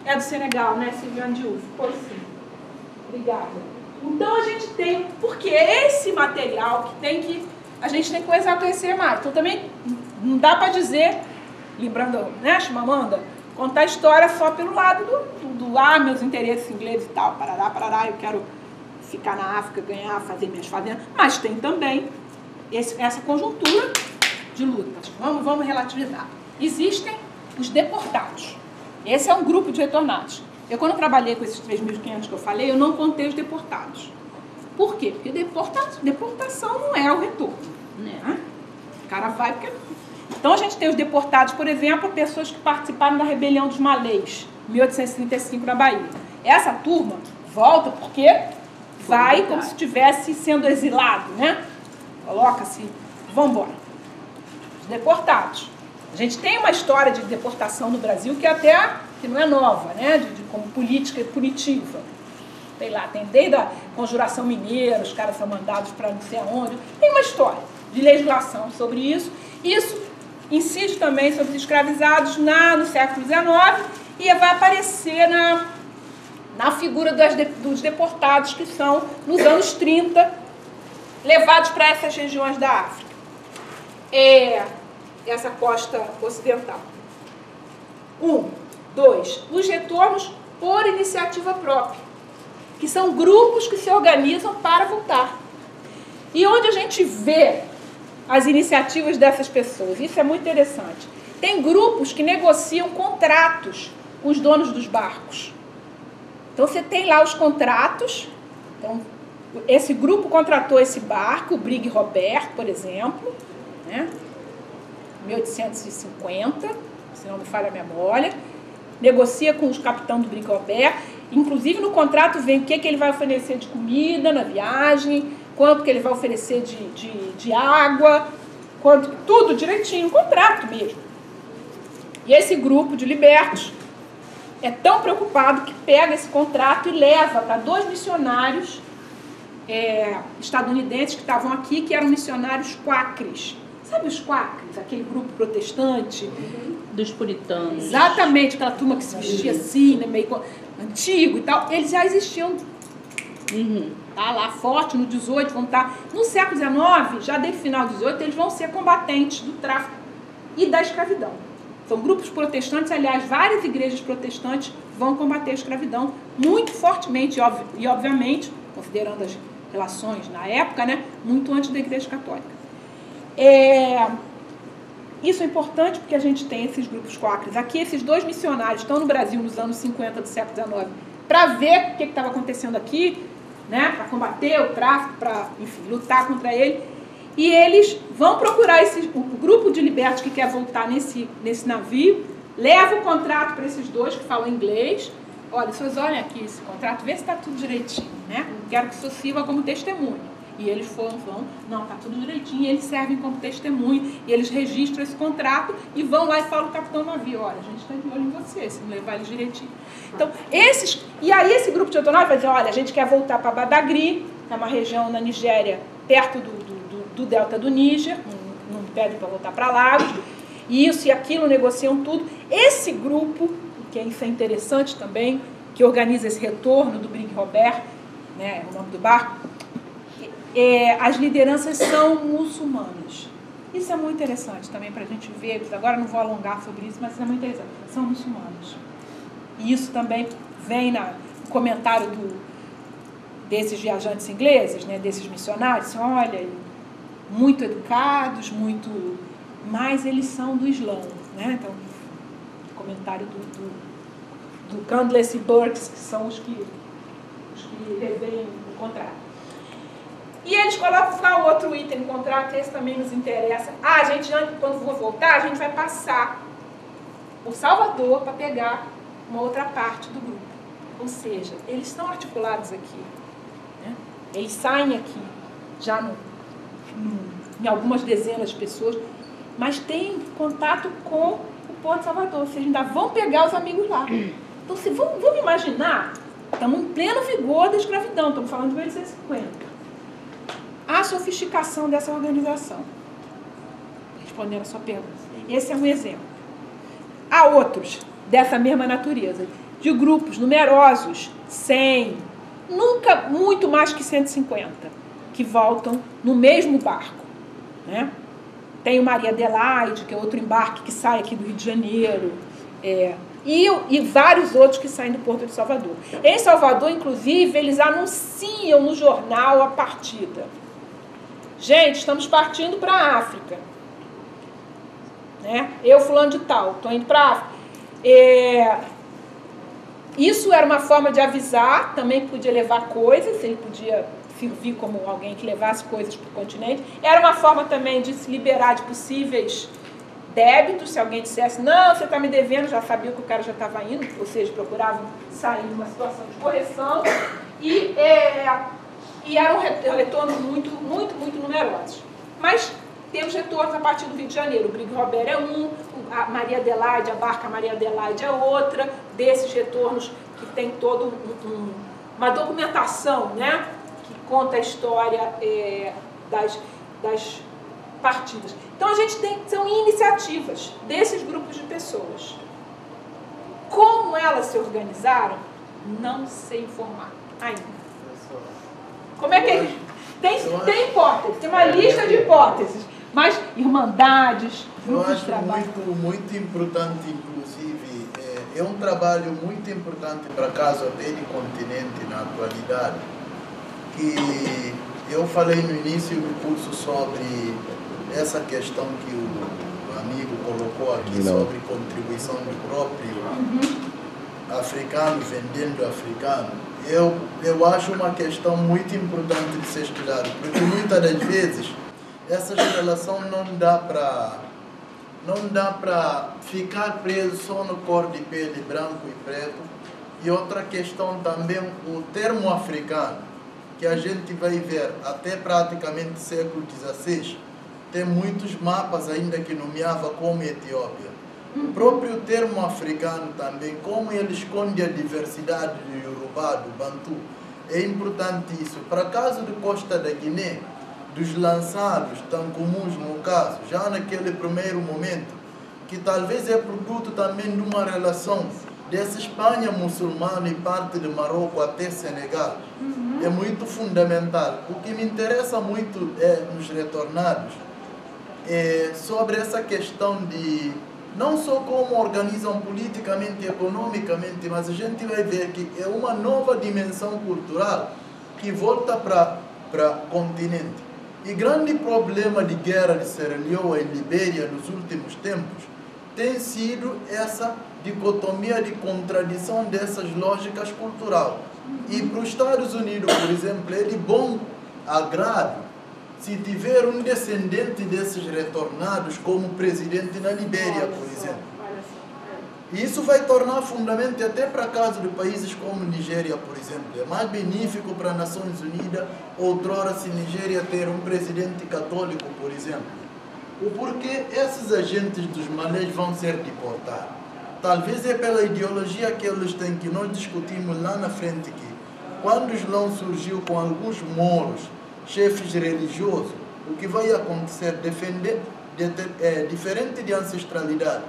Speaker 1: É do Senegal, né, Sylviane Diouf? Pois sim. Obrigada. Então a gente tem, porque esse material a gente tem que começar a conhecer mais. Então também não dá para dizer, lembrando, né, Chimamanda, contar a história só pelo lado do meus interesses ingleses e tal, parará, eu quero ficar na África, ganhar, fazer minhas fazendas, mas tem também essa conjuntura de lutas. Vamos relativizar. Existem os deportados. Esse é um grupo de retornados. Eu, quando trabalhei com esses 3.500 que eu falei, eu não contei os deportados. Por quê? Porque deportação não é o retorno. Né? O cara vai porque... Então, a gente tem os deportados, por exemplo, pessoas que participaram da rebelião dos Malês, em 1835, na Bahia. Essa turma volta porque vai como se estivesse sendo exilado, né? Coloca-se, vamos embora. Os deportados. A gente tem uma história de deportação no Brasil que não é nova, né? Como política punitiva. Sei lá, tem desde a Conjuração Mineira, os caras são mandados para não sei aonde. Tem uma história de legislação sobre isso. Isso incide também sobre os escravizados no século XIX e vai aparecer na figura dos deportados que são, nos anos 30, levados para essas regiões da África. Essa costa ocidental. 2. Os retornos por iniciativa própria, que são grupos que se organizam para voltar. E onde a gente vê as iniciativas dessas pessoas, isso é muito interessante. Tem grupos que negociam contratos com os donos dos barcos. Então você tem lá os contratos. Então, esse grupo contratou esse barco, o Brig Robert, por exemplo, né? 1850, se não me falha a memória, negocia com o capitão do Brig Robert, inclusive no contrato vem o que ele vai oferecer de comida na viagem, quanto que ele vai oferecer de água, tudo direitinho, contrato mesmo. E esse grupo de libertos é tão preocupado que pega esse contrato e leva para 2 missionários estadunidenses que estavam aqui, que eram missionários quáqueres. Sabe os quáqueres, aquele grupo protestante?
Speaker 2: Dos puritanos.
Speaker 1: Exatamente, aquela turma que se vestia assim, né, meio antigo e tal. Eles já existiam. Tá lá forte no 18, vão estar... No século XIX, já desde o final do 18, eles vão ser combatentes do tráfico e da escravidão. São grupos protestantes, aliás, várias igrejas protestantes vão combater a escravidão muito fortemente e obviamente, considerando as relações na época, né, muito antes da Igreja Católica. Isso é importante porque a gente tem esses grupos quáqueres. Aqui, esses 2 missionários estão no Brasil nos anos 50 do século XIX para ver o que estava acontecendo aqui, né, para combater o tráfico, para, enfim, lutar contra ele. E eles vão procurar o grupo de libertos que quer voltar nesse navio, leva o contrato para esses 2 que falam inglês. Olha, vocês olhem aqui esse contrato, vê se está tudo direitinho, né? Quero que isso sirva como testemunho. E eles vão, não, está tudo direitinho, e eles servem como testemunho, e eles registram esse contrato e vão lá e falam ao capitão do navio, olha, a gente está de olho em você, se não levar eles direitinho. Então, e aí esse grupo de retornados vai dizer, olha, a gente quer voltar para Badagry, que é uma região na Nigéria, perto do delta do Níger, não pedem para voltar para Lagos, e isso e aquilo, negociam tudo. Esse grupo, que isso é interessante também, que organiza esse retorno do Brig Robert, né, é o nome do barco, as lideranças são muçulmanas. Isso é muito interessante também para a gente ver, agora não vou alongar sobre isso, mas isso é muito interessante. São muçulmanos. E isso também vem no comentário desses viajantes ingleses, né, desses missionários. Olha, muito educados, mas eles são do Islã, né? Então, comentário do Candless e Burks, que são os que reveem o contrato. E eles colocam qual outro item no contrato, esse também nos interessa. A gente, quando for voltar, a gente vai passar por Salvador para pegar uma outra parte do grupo. Ou seja, eles estão articulados aqui, né? Eles saem aqui, já em algumas dezenas de pessoas, mas tem contato com o Porto de Salvador, ou seja, ainda vão pegar os amigos lá. Então, vamos imaginar, estamos em pleno vigor da escravidão, estamos falando de 1850. A sofisticação dessa organização. Respondendo a sua pergunta. Esse é um exemplo. Há outros dessa mesma natureza, de grupos numerosos, 100, nunca muito mais que 150, que voltam no mesmo barco, né? Tem o Maria Adelaide, que é outro embarque que sai aqui do Rio de Janeiro, e vários outros que saem do Porto de Salvador. Em Salvador, inclusive, eles anunciam no jornal a partida. Gente, estamos partindo para a África. Né? Eu, fulano de tal, estou indo para a África. Isso era uma forma de avisar, também podia levar coisas, ele podia servir como alguém que levasse coisas para o continente. Era uma forma também de se liberar de possíveis débitos, se alguém dissesse, não, você está me devendo, já sabia que o cara já estava indo, ou seja, procuravam sair numa situação de correção, e eram retornos muito numerosos. Mas temos retornos a partir do Rio de Janeiro. O Brig Robert é um, a Maria Adelaide, a barca Maria Adelaide é outra, desses retornos que tem toda uma documentação, né, que conta a história das partidas. Então a gente são iniciativas desses grupos de pessoas. Como elas se organizaram, não sei informar ainda. Como é que eles... Tem hipóteses, tem uma lista de hipóteses, mas irmandades, grupos de trabalho.
Speaker 6: Eu acho muito importante, inclusive, é um trabalho muito importante para caso até de continente na atualidade, que eu falei no início do curso sobre essa questão que o amigo colocou aqui, sobre contribuição do próprio africano vendendo africano. Eu acho uma questão muito importante de ser estudada, porque muitas das vezes essa relação não dá para ficar preso só no cor de pele branco e preto. E outra questão também, o termo africano, que a gente vai ver até praticamente século XVI, tem muitos mapas ainda que nomeava como Etiópia. O próprio termo africano também, como ele esconde a diversidade do Yorubá, do Bantu, é importante isso. Para o caso de Costa da Guiné, dos lançados tão comuns no caso, já naquele primeiro momento, que talvez é produto também de uma relação dessa Espanha muçulmana e parte de Marrocos até Senegal, é muito fundamental. O que me interessa muito nos retornados é sobre essa questão de não só como organizam politicamente e economicamente, mas a gente vai ver que é uma nova dimensão cultural que volta para o continente. E grande problema de guerra de Sierra Leone e Libéria nos últimos tempos tem sido essa dicotomia de contradição dessas lógicas culturais. E para os Estados Unidos, por exemplo, é de bom agrado se tiver um descendente desses retornados como presidente na Libéria, por exemplo. E isso vai tornar fundamental até para caso de países como Nigéria, por exemplo. É mais benéfico para as Nações Unidas, outrora, se Nigéria ter um presidente católico, por exemplo. O porquê esses agentes dos malês vão ser deportados? Talvez é pela ideologia que eles têm, que nós discutimos lá na frente aqui. Quando o Islão surgiu com alguns moros, chefes religiosos, o que vai acontecer? Diferente de ancestralidade,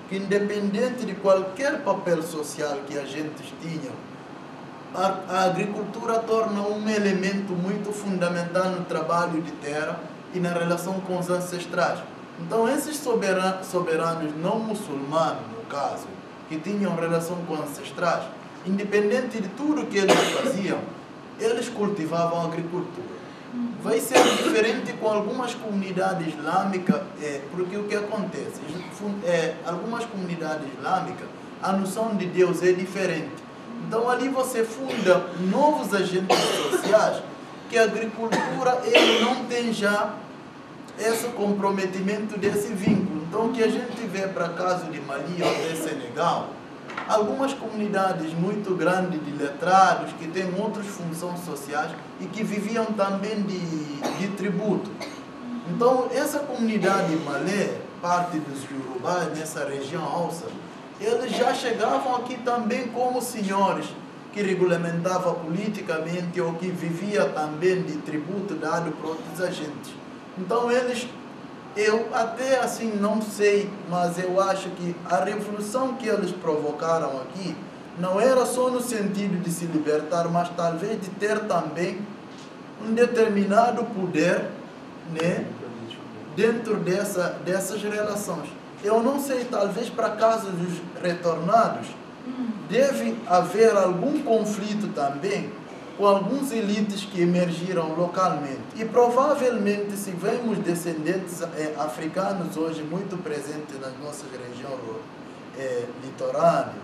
Speaker 6: que independente de qualquer papel social que a gente tinha, a agricultura torna um elemento muito fundamental no trabalho de terra e na relação com os ancestrais. Então esses soberanos não muçulmanos, no caso, que tinham relação com ancestrais, independente de tudo que eles faziam, eles cultivavam a agricultura. Vai ser diferente com algumas comunidades islâmicas, porque o que acontece? Algumas comunidades islâmicas, a noção de Deus é diferente. Então ali você funda novos agentes sociais, que a agricultura ele não tem já esse comprometimento desse vínculo. Então o que a gente vê para caso de Mali ou de Senegal, algumas comunidades muito grandes de letrados que têm outras funções sociais e que viviam também de tributo. Então essa comunidade malé, parte dos Yorubás nessa região alça, eles já chegavam aqui também como senhores que regulamentavam politicamente ou que vivia também de tributo dado para outros agentes. Então eles, eu até assim não sei, mas eu acho que a revolução que eles provocaram aqui não era só no sentido de se libertar, mas talvez de ter também um determinado poder, né, dentro dessas relações. Eu não sei, talvez para casos dos retornados, deve haver algum conflito também com alguns elites que emergiram localmente. E provavelmente, se vemos descendentes africanos hoje muito presentes nas nossas regiões litorâneas,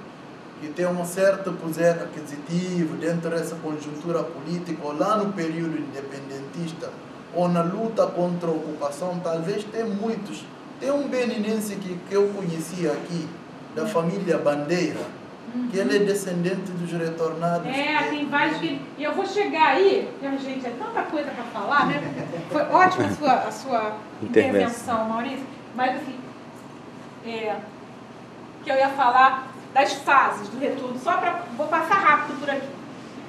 Speaker 6: que tem um certo poder aquisitivo dentro dessa conjuntura política, ou lá no período independentista, ou na luta contra a ocupação, talvez tem muitos. Tem um beninense que eu conheci aqui, da família Bandeira, que ele é descendente dos retornados.
Speaker 1: Tem vários que... E eu vou chegar aí, gente, é tanta coisa para falar, né? Foi ótima a sua intervenção, Maurício. Mas, assim, que eu ia falar das fases do retorno, vou passar rápido por aqui.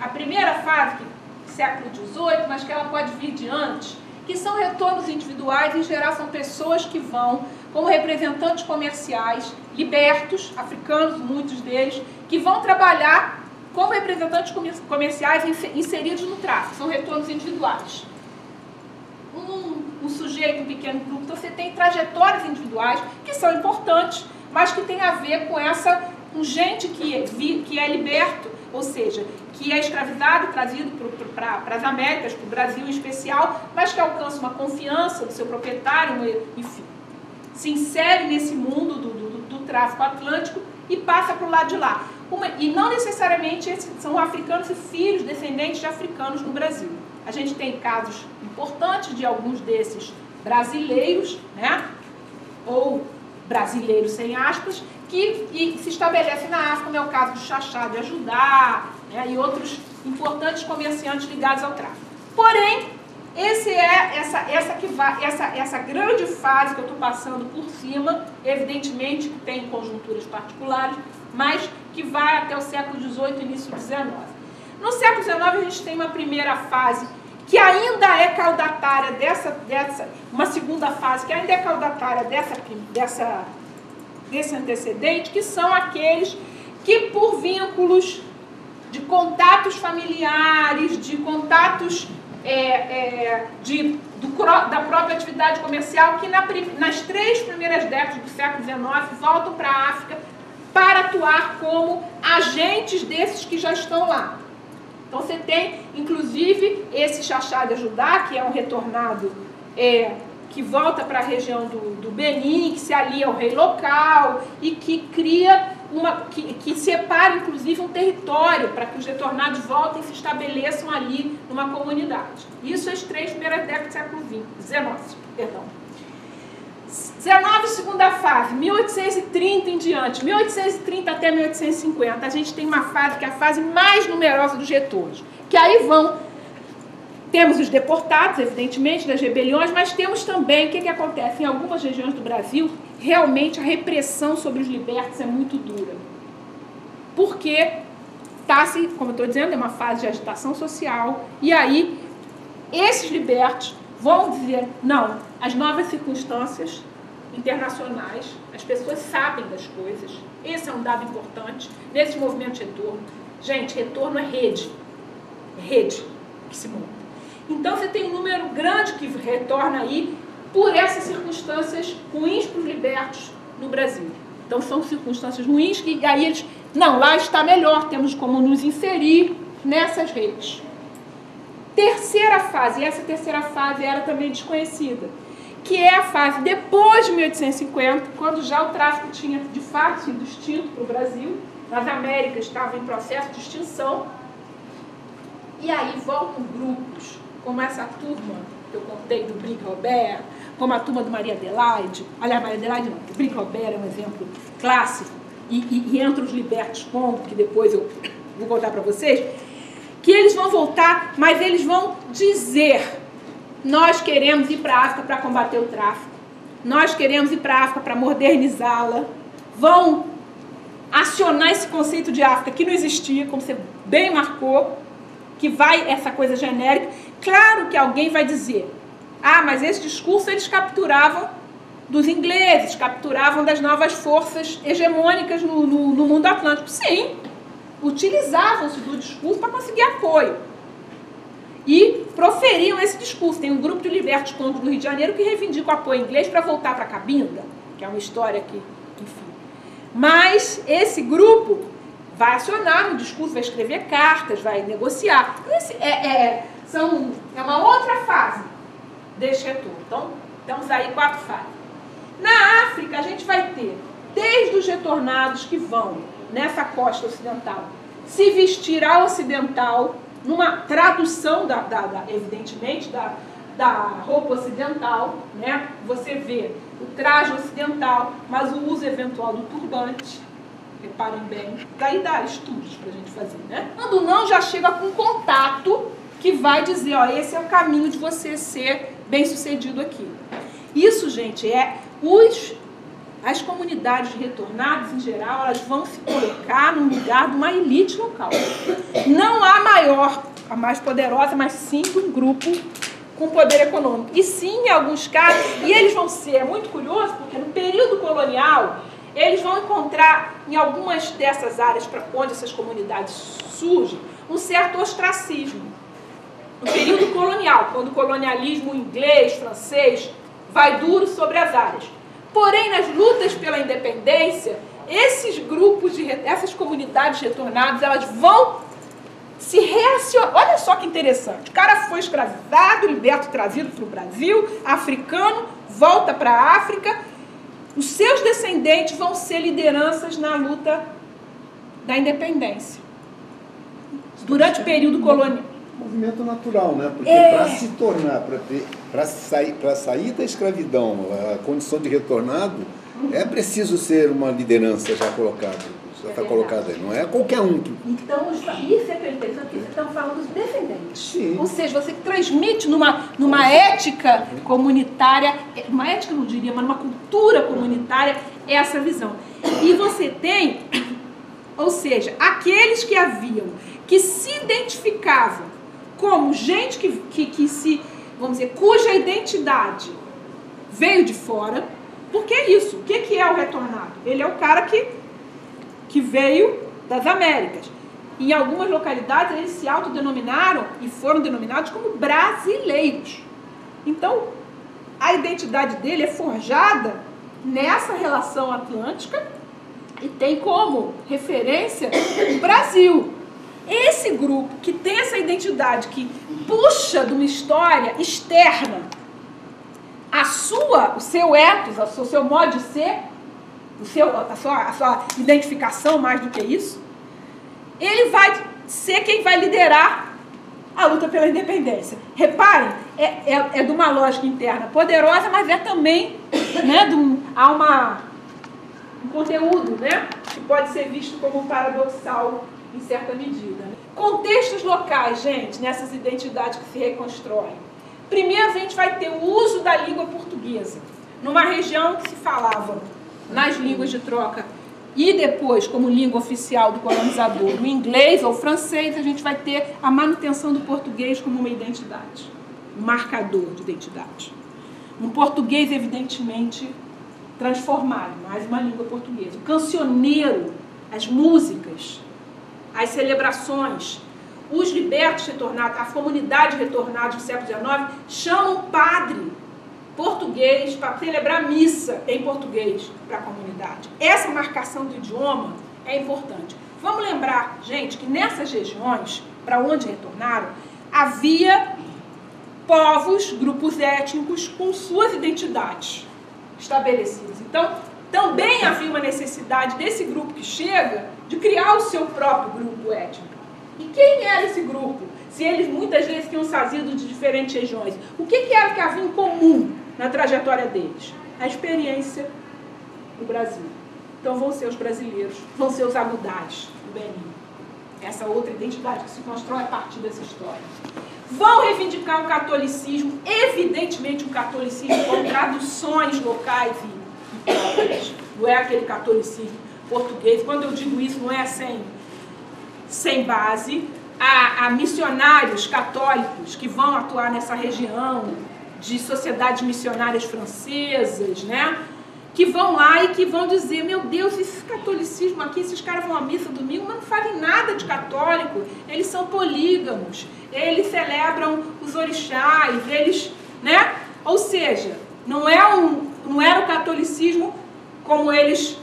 Speaker 1: A primeira fase, século XVIII, mas que ela pode vir de antes, que são retornos individuais, em geral são pessoas que vão como representantes comerciais, libertos, africanos, muitos deles, que vão trabalhar como representantes comerciais inseridos no tráfico, são retornos individuais. Um sujeito, um pequeno grupo, então você tem trajetórias individuais que são importantes, mas que tem a ver com gente que é liberto, ou seja, que é escravizado, trazido para as Américas, para o Brasil em especial, mas que alcança uma confiança do seu proprietário, enfim, se insere nesse mundo do tráfico atlântico e passa para o lado de lá. E não necessariamente são africanos e filhos descendentes de africanos no Brasil. A gente tem casos importantes de alguns desses brasileiros, né? Ou brasileiros sem aspas, que se estabelecem na África, como é o caso do Xaxá de Ajudá, né? E outros importantes comerciantes ligados ao tráfico. Porém, essa grande fase que eu estou passando por cima, evidentemente que tem conjunturas particulares, mas que vai até o século XVIII e início do XIX. No século XIX a gente tem uma primeira fase que ainda é caudatária uma segunda fase que ainda é caudatária desse antecedente, que são aqueles que por vínculos de contatos familiares, de contatos da própria atividade comercial, que nas 3 primeiras décadas do século XIX voltam para a África para atuar como agentes desses que já estão lá. Então você tem, inclusive, esse Xaxá de Ajudá, que é um retornado que volta para a região do Benin, que se alia ao rei local e que cria que separa, inclusive, um território para que os retornados voltem e se estabeleçam ali numa comunidade. Isso as 3 primeiras décadas do século XIX, perdão. 19, segunda fase, 1830 em diante, 1830 até 1850, a gente tem uma fase que é a fase mais numerosa dos retornos, que aí temos os deportados, evidentemente, das rebeliões, mas temos também, o que acontece? Em algumas regiões do Brasil, realmente a repressão sobre os libertos é muito dura. Porque como eu estou dizendo, é uma fase de agitação social, e aí esses libertos vão dizer, não, as novas circunstâncias internacionais, as pessoas sabem das coisas, esse é um dado importante, nesse movimento de retorno. Gente, retorno é rede que se monta. Então você tem um número grande que retorna aí por essas circunstâncias ruins para os libertos no Brasil. Então são circunstâncias ruins que aí eles, não, lá está melhor, temos como nos inserir nessas redes. Terceira fase, e essa terceira fase era também desconhecida, que é a fase depois de 1850, quando já o tráfico tinha de fato sido extinto para o Brasil, as Américas estavam em processo de extinção, e aí voltam grupos, como essa turma que eu contei do Brinque Robert, como a turma do Maria Adelaide, aliás, Maria Adelaide não, o Brinque Robert é um exemplo clássico, e entre os libertos Congo, que depois eu vou contar para vocês, que eles vão voltar, mas eles vão dizer: nós queremos ir para a África para combater o tráfico, nós queremos ir para a África para modernizá-la, vão acionar esse conceito de África que não existia, como você bem marcou, que vai essa coisa genérica. Claro que alguém vai dizer: ah, mas esse discurso eles capturavam dos ingleses, capturavam das novas forças hegemônicas no mundo atlântico. Sim, utilizavam-se do discurso para conseguir apoio. E proferiam esse discurso. Tem um grupo de libertos contra do Rio de Janeiro que reivindica o apoio inglês para voltar para a Cabinda, que é uma história que, enfim. Mas esse grupo vai acionar no discurso, vai escrever cartas, vai negociar. É uma outra fase deste retorno. Então, temos aí 4 fases. Na África, a gente vai ter, desde os retornados que vão nessa costa ocidental, se vestir a ocidental, numa tradução, evidentemente, da roupa ocidental, né? Você vê o traje ocidental, mas o uso eventual do turbante, reparem bem, daí dá estudos para a gente fazer, né? Quando não, já chega com contato que vai dizer, ó, esse é o caminho de você ser bem-sucedido aqui. Isso, gente, as comunidades de retornados, em geral, elas vão se colocar no lugar de uma elite local. Não a maior, a mais poderosa, mas sim de um grupo com poder econômico. E sim, em alguns casos, e eles vão ser, é muito curioso, porque no período colonial, eles vão encontrar, em algumas dessas áreas para onde essas comunidades surgem, um certo ostracismo. No período colonial, quando o colonialismo inglês, francês, vai duro sobre as áreas. Porém, nas lutas pela independência, esses grupos, essas comunidades retornadas, elas vão se reacionar. Olha só que interessante. O cara foi escravizado, liberto, trazido para o Brasil, africano, volta para a África. Os seus descendentes vão ser lideranças na luta da independência. Durante o período colonial.
Speaker 7: Movimento natural, né? Porque para se tornar, para sair da escravidão, a condição de retornado, é preciso ser uma liderança já colocada. Já está colocada aí, não é qualquer um.
Speaker 1: Então, isso é que é interessante, porque vocês estão falando dos descendentes.
Speaker 7: Sim.
Speaker 1: Ou seja, você transmite numa ética comunitária, uma ética não diria, mas numa cultura comunitária, essa visão. E você tem, ou seja, aqueles que se identificavam como gente que se, vamos dizer, cuja identidade veio de fora, porque é isso. O que é o retornado? Ele é o cara que veio das Américas. Em algumas localidades eles se autodenominaram e foram denominados como brasileiros. Então, a identidade dele é forjada nessa relação atlântica e tem como referência o Brasil. Esse grupo que tem essa identidade, que puxa de uma história externa o seu ethos, o seu modo de ser, a sua identificação, mais do que isso, ele vai ser quem vai liderar a luta pela independência. Reparem, é de uma lógica interna poderosa, mas é também, né, há um conteúdo, né, que pode ser visto como paradoxal em certa medida. Né? Contextos locais, gente, nessas identidades que se reconstroem. Primeiro, a gente vai ter o uso da língua portuguesa, numa região que se falava nas línguas de troca e depois, como língua oficial do colonizador, o inglês ou o francês, a gente vai ter a manutenção do português como uma identidade, um marcador de identidade. Um português, evidentemente, transformado, mais uma língua portuguesa. O cancioneiro, as músicas, as celebrações, os libertos retornados, a comunidade retornada do século XIX chamam padre português, para celebrar missa em português para a comunidade. Essa marcação do idioma é importante. Vamos lembrar, gente, que nessas regiões, para onde retornaram, havia povos, grupos étnicos com suas identidades estabelecidas. Então, também havia uma necessidade desse grupo que chega de criar o seu próprio grupo étnico. E quem era esse grupo? Se eles muitas vezes tinham saído de diferentes regiões, o que era que havia em comum na trajetória deles? A experiência do Brasil. Então vão ser os brasileiros, vão ser os agudais do Benin. Essa outra identidade que se constrói a partir dessa história. Vão reivindicar o catolicismo, evidentemente um catolicismo com traduções locais e próprias. Não é aquele catolicismo português. Quando eu digo isso, não é sem base. Há missionários católicos que vão atuar nessa região, de sociedades missionárias francesas, né? Que vão lá e que vão dizer, meu Deus, esse catolicismo aqui, esses caras vão à missa domingo, mas não fazem nada de católico, eles são polígamos, eles celebram os orixás, eles, né? Ou seja, não era o catolicismo como eles,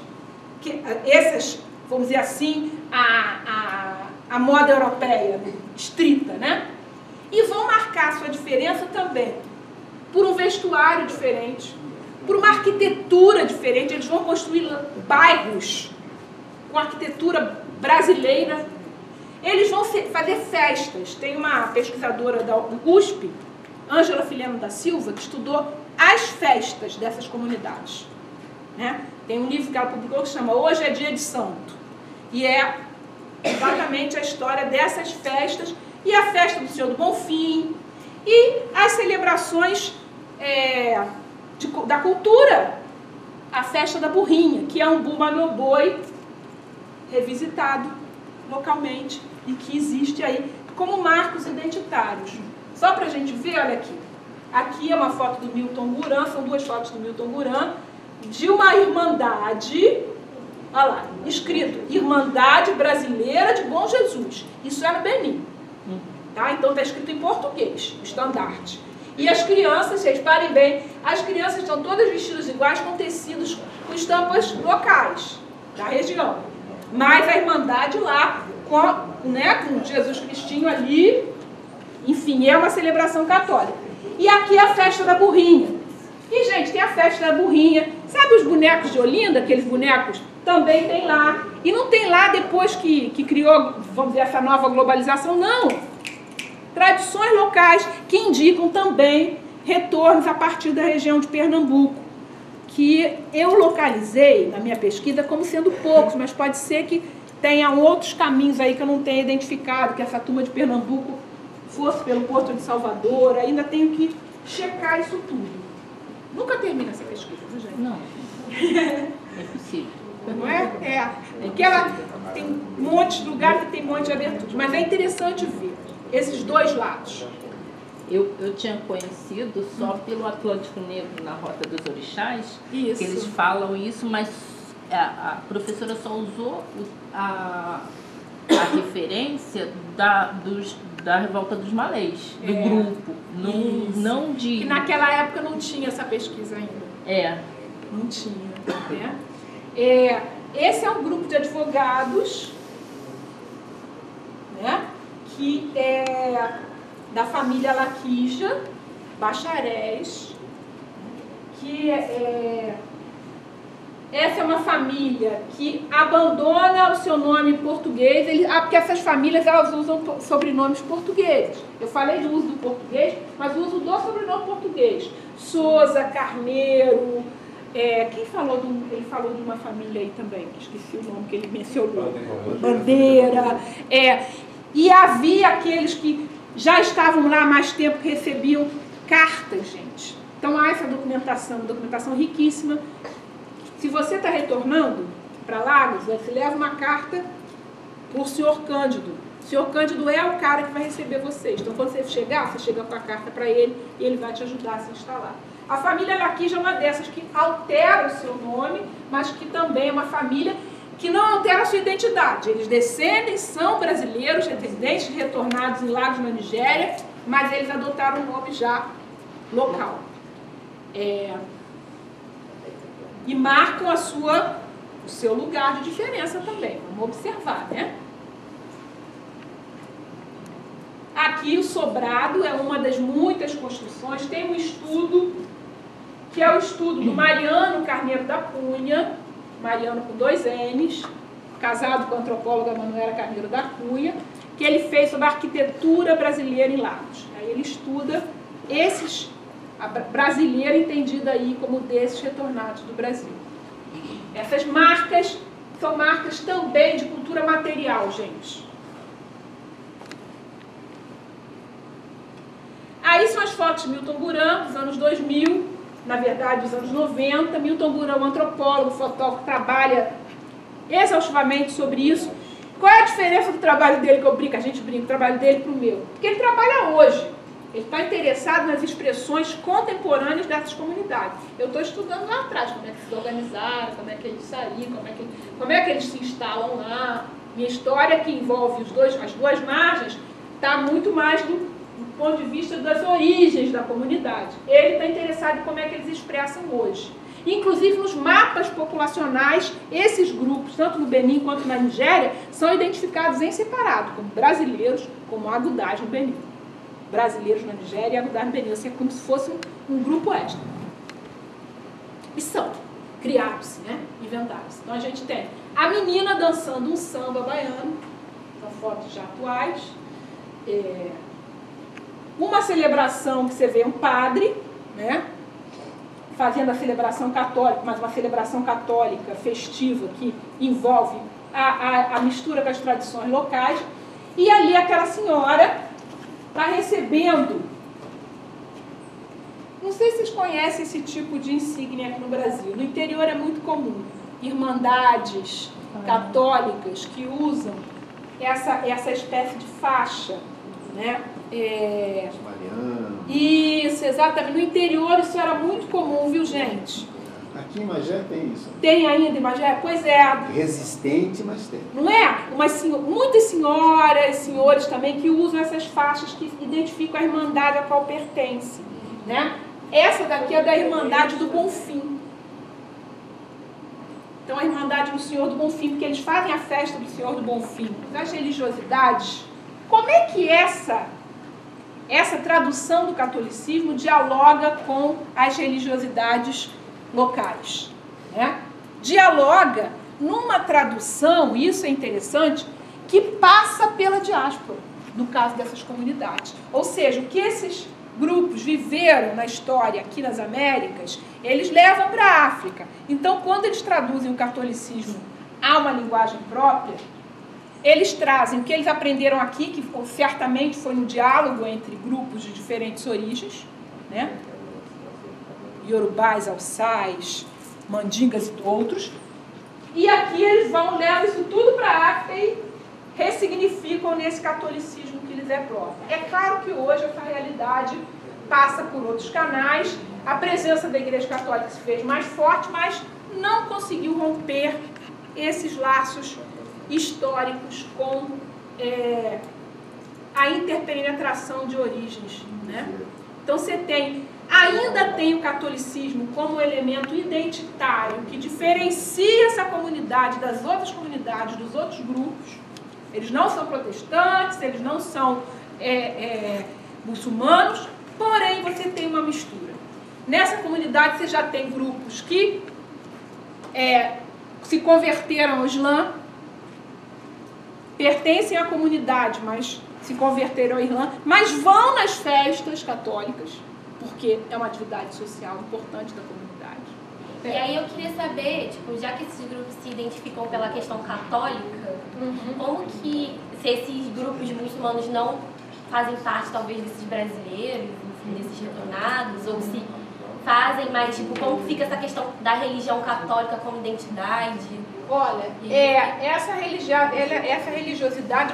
Speaker 1: essas, vamos dizer assim, a moda europeia, estrita, né? E vão marcar sua diferença também por um vestuário diferente, por uma arquitetura diferente. Eles vão construir bairros com arquitetura brasileira. Eles vão fazer festas. Tem uma pesquisadora da USP, Ângela Fileno da Silva, que estudou as festas dessas comunidades, né? Tem um livro que ela publicou que se chama Hoje é Dia de Santo. E é exatamente a história dessas festas e a festa do Senhor do Bonfim e as celebrações da cultura, a festa da burrinha, que é um bumba meu boi revisitado localmente e que existe aí como marcos identitários. Só para a gente ver, olha aqui. Aqui é uma foto do Milton Guran, são duas fotos do Milton Guran, de uma irmandade, olha lá, escrito Irmandade Brasileira de Bom Jesus. Isso é no Benin. Tá? Então está escrito em português, o estandarte. E as crianças, vocês parem bem, as crianças estão todas vestidas iguais com tecidos, com estampas locais da região. Mas a Irmandade lá, com Jesus Cristinho ali, enfim, é uma celebração católica. E aqui é a festa da burrinha. E, gente, tem a festa da burrinha. Sabe os bonecos de Olinda, aqueles bonecos? Também tem lá. E não tem lá depois que criou, vamos dizer, essa nova globalização, não. Tradições locais que indicam também retornos a partir da região de Pernambuco, que eu localizei na minha pesquisa como sendo poucos, mas pode ser que tenha outros caminhos aí que eu não tenha identificado, que essa turma de Pernambuco fosse pelo Porto de Salvador, ainda tenho que checar isso tudo. Nunca termina essa pesquisa, viu, gente?
Speaker 2: Não, é possível.
Speaker 1: Não é? É, porque ela tem um monte de lugar que tem um monte de abertura, mas é interessante ver esses dois lados.
Speaker 2: Eu tinha conhecido só pelo Atlântico Negro, na Rota dos Orixás,
Speaker 1: isso,
Speaker 2: que eles falam isso, mas a professora só usou a referência da revolta dos malês, do grupo, não de...
Speaker 1: Que naquela época não tinha essa pesquisa ainda. Não tinha. Né? Esse é um grupo de advogados, né? Que é da família Laquija, bacharéis, que essa é uma família que abandona o seu nome em português, porque essas famílias elas usam sobrenomes portugueses. Eu falei do uso do português, mas o uso do sobrenome português. Souza, Carneiro, quem falou ele falou de uma família aí também, que esqueci o nome que ele mencionou. Bandeira. E havia aqueles que já estavam lá há mais tempo, que recebiam cartas, gente. Então há essa documentação riquíssima. Se você está retornando para Lagos, você leva uma carta para o senhor Cândido. O senhor Cândido é o cara que vai receber vocês. Então, quando você chega com a carta para ele e ele vai te ajudar a se instalar. A família Laquija é uma dessas que altera o seu nome, mas que também é uma família que não altera a sua identidade. Eles descendem, são brasileiros, residentes, retornados em Lagos, na Nigéria, mas eles adotaram um nome já local. E marcam o seu lugar de diferença também. Vamos observar, né? Aqui o sobrado é uma das muitas construções. Tem um estudo, que é o estudo do Mariano Carneiro da Cunha, Mariano com 2 N's, casado com a antropóloga Manuela Carneiro da Cunha, que ele fez sobre a arquitetura brasileira em Lagos. Aí ele estuda a brasileira entendida aí como desses retornados do Brasil. Essas marcas são marcas também de cultura material, gente. Aí são as fotos de Milton Buran, dos anos 2000, na verdade dos anos 90. Milton Buran, um antropólogo, fotógrafo, trabalha exaustivamente sobre isso. Qual é a diferença do trabalho dele, que eu brinco, a gente brinca, o trabalho dele para o meu? Porque ele trabalha hoje. Ele está interessado nas expressões contemporâneas dessas comunidades. Eu estou estudando lá atrás, como é que se organizaram, como é que eles saíram, como é que eles se instalam lá. Minha história, que envolve as duas margens, está muito mais do ponto de vista das origens da comunidade. Ele está interessado em como é que eles expressam hoje. Inclusive, nos mapas populacionais, esses grupos, tanto no Benin quanto na Nigéria, são identificados em separado, como brasileiros, como agudás no Benin. Brasileiros na Nigéria e agudás no Benin, assim, é como se fosse um grupo étnico. E são criados-se, né? Inventados. Então a gente tem a menina dançando um samba baiano, são fotos já atuais, uma celebração que você vê um padre, né? Fazendo a celebração católica, mas uma celebração católica festiva que envolve a mistura com as tradições locais, e ali aquela senhora está recebendo, não sei se vocês conhecem esse tipo de insígnia aqui no Brasil, no interior é muito comum, irmandades católicas que usam essa espécie de faixa, né? Isso, exatamente, no interior isso era muito comum, viu, gente?
Speaker 7: Aqui em Magé tem isso.
Speaker 1: Tem ainda em Magé? Pois é.
Speaker 7: Resistente, mas tem.
Speaker 1: Não é? Muitas senhoras e senhores também que usam essas faixas que identificam a irmandade a qual pertence, né? Essa daqui é da Irmandade do Bonfim. Então a Irmandade do Senhor do Bonfim, porque eles fazem a festa do Senhor do Bonfim. Das religiosidades, como é que essa tradução do catolicismo dialoga com as religiosidades locais, né? Dialoga numa tradução, isso é interessante, que passa pela diáspora, no caso dessas comunidades. Ou seja, o que esses grupos viveram na história aqui nas Américas, eles levam para a África. Então, quando eles traduzem o catolicismo a uma linguagem própria, eles trazem o que eles aprenderam aqui, que certamente foi um diálogo entre grupos de diferentes origens, né? Iorubás, Alçais, Mandingas e outros. E aqui eles levam isso tudo para a África e ressignificam nesse catolicismo que lhes é próprio. É claro que hoje essa realidade passa por outros canais. A presença da Igreja Católica se fez mais forte, mas não conseguiu romper esses laços históricos com a interpenetração de origens, né? Então você ainda tem o catolicismo como elemento identitário que diferencia essa comunidade das outras comunidades, dos outros grupos. Eles não são protestantes, eles não são muçulmanos, porém você tem uma mistura. Nessa comunidade você já tem grupos que se converteram ao Islã, pertencem à comunidade, mas se converteram ao Islã, mas vão nas festas católicas, porque é uma atividade social importante da comunidade.
Speaker 3: E aí eu queria saber, tipo, já que esses grupos se identificam pela questão católica, como que, se esses grupos muçulmanos não fazem parte, talvez, desses brasileiros, enfim, desses retornados, ou se fazem, mas, tipo, como fica essa questão da religião católica como identidade?
Speaker 1: Olha, essa religiosidade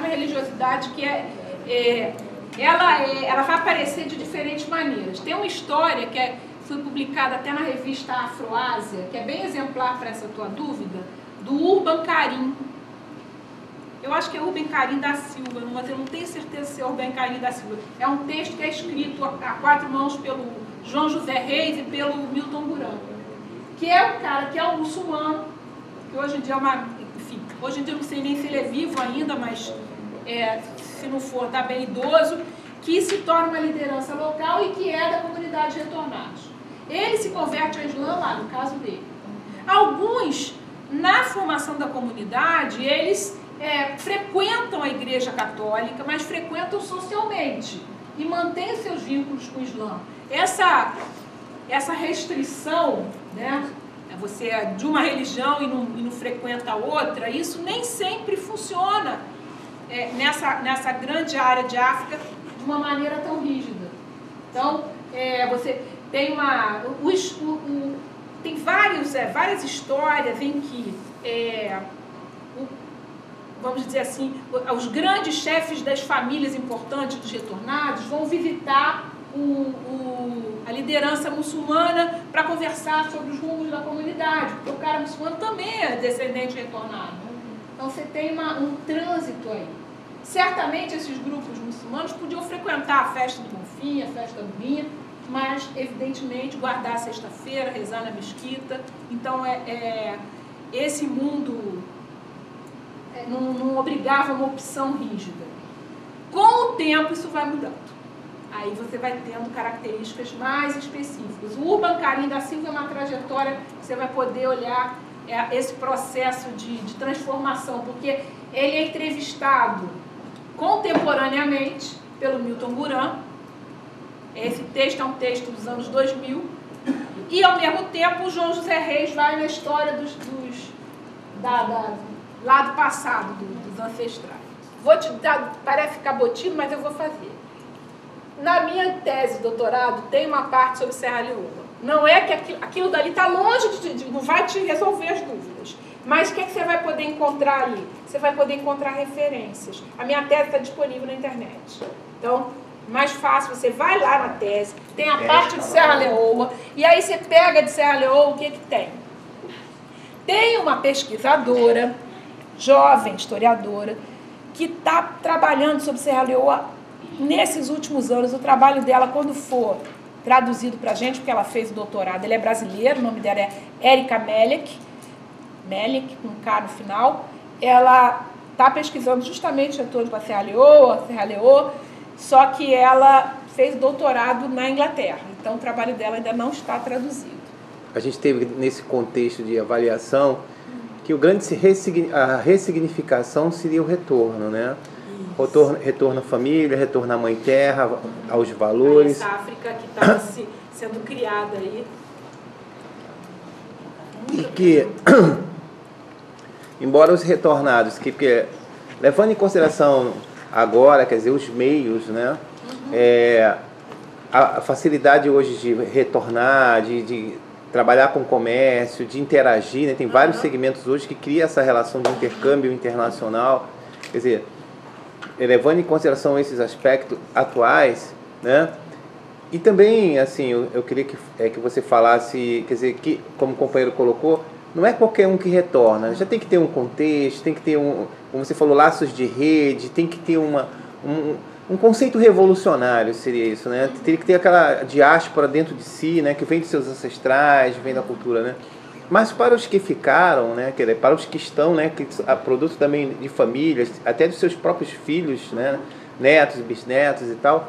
Speaker 1: é uma religiosidade que ela vai aparecer de diferentes maneiras. Tem uma história que foi publicada até na revista Afroásia, que é bem exemplar para essa tua dúvida, do Urban Karim. Eu acho que é Urban Karim da Silva, mas eu não tenho certeza se é Urban Karim da Silva. É um texto que é escrito a 4 mãos pelo João José Reis e pelo Milton Buran, que é um cara que é um muçulmano, que hoje em dia é enfim, hoje em dia eu não sei nem se ele é vivo ainda, mas se não for, está bem idoso, que se torna uma liderança local e que é da comunidade de retornados. Ele se converte ao Islã lá, no caso dele. Alguns, na formação da comunidade, eles frequentam a Igreja Católica, mas frequentam socialmente e mantêm seus vínculos com o Islã. Essa restrição, né, você é de uma religião e não frequenta outra, isso nem sempre funciona nessa grande área de África de uma maneira tão rígida. Então, você tem tem várias histórias em que, vamos dizer assim, os grandes chefes das famílias importantes dos retornados vão visitar a liderança muçulmana para conversar sobre os rumos da comunidade, porque o cara muçulmano também é descendente retornado. Então você tem um trânsito aí. Certamente esses grupos muçulmanos podiam frequentar a festa do Bonfim, a festa do Vinha, mas evidentemente guardar a sexta-feira, rezar na mesquita. Então esse mundo não obrigava uma opção rígida. Com o tempo isso vai mudando. Aí você vai tendo características mais específicas. O Urban Carim da Silva é uma trajetória que você vai poder olhar esse processo de transformação, porque ele é entrevistado contemporaneamente pelo Milton Buran. Esse texto é um texto dos anos 2000. E, ao mesmo tempo, o João José Reis vai na história lá do passado, dos ancestrais. Vou te dar, parece cabotinho, mas eu vou fazer. Na minha tese de doutorado, tem uma parte sobre Serra Leoa. Não é que aquilo dali está longe não vai te resolver as dúvidas. Mas o que você vai poder encontrar ali? Você vai poder encontrar referências. A minha tese está disponível na internet. Então, mais fácil, você vai lá na tese, tem a parte de Serra Leoa, e aí você pega de Serra Leoa o que tem? Tem uma pesquisadora, jovem historiadora, que está trabalhando sobre Serra Leoa nesses últimos anos. O trabalho dela, quando for traduzido para a gente, porque ela fez o doutorado, ela é brasileira, o nome dela é Érica Melek, com K no final. Ela está pesquisando justamente em torno da Serra Leoa, só que ela fez doutorado na Inglaterra. Então o trabalho dela ainda não está traduzido.
Speaker 5: A gente teve nesse contexto de avaliação que a ressignificação seria o retorno, né? Retorno à família, retorno à mãe terra, aos valores.
Speaker 1: Essa África que estava sendo criada aí.
Speaker 5: E que, embora os retornados, porque levando em consideração agora, quer dizer, os meios, né? A facilidade hoje de retornar, de trabalhar com comércio, de interagir, né? Tem vários segmentos hoje que criam essa relação de intercâmbio internacional. Quer dizer, levando em consideração esses aspectos atuais, né? E também, assim, eu queria que você falasse, quer dizer, que, como o companheiro colocou, não é qualquer um que retorna, já tem que ter um contexto, tem que ter como você falou, laços de rede, tem que ter um conceito revolucionário, seria isso, né? Teria que ter aquela diáspora dentro de si, né? Que vem dos seus ancestrais, vem da cultura, né? Mas para os que ficaram, né? Para os que estão, né? Que produto também de famílias, até dos seus próprios filhos, né? Netos, bisnetos e tal.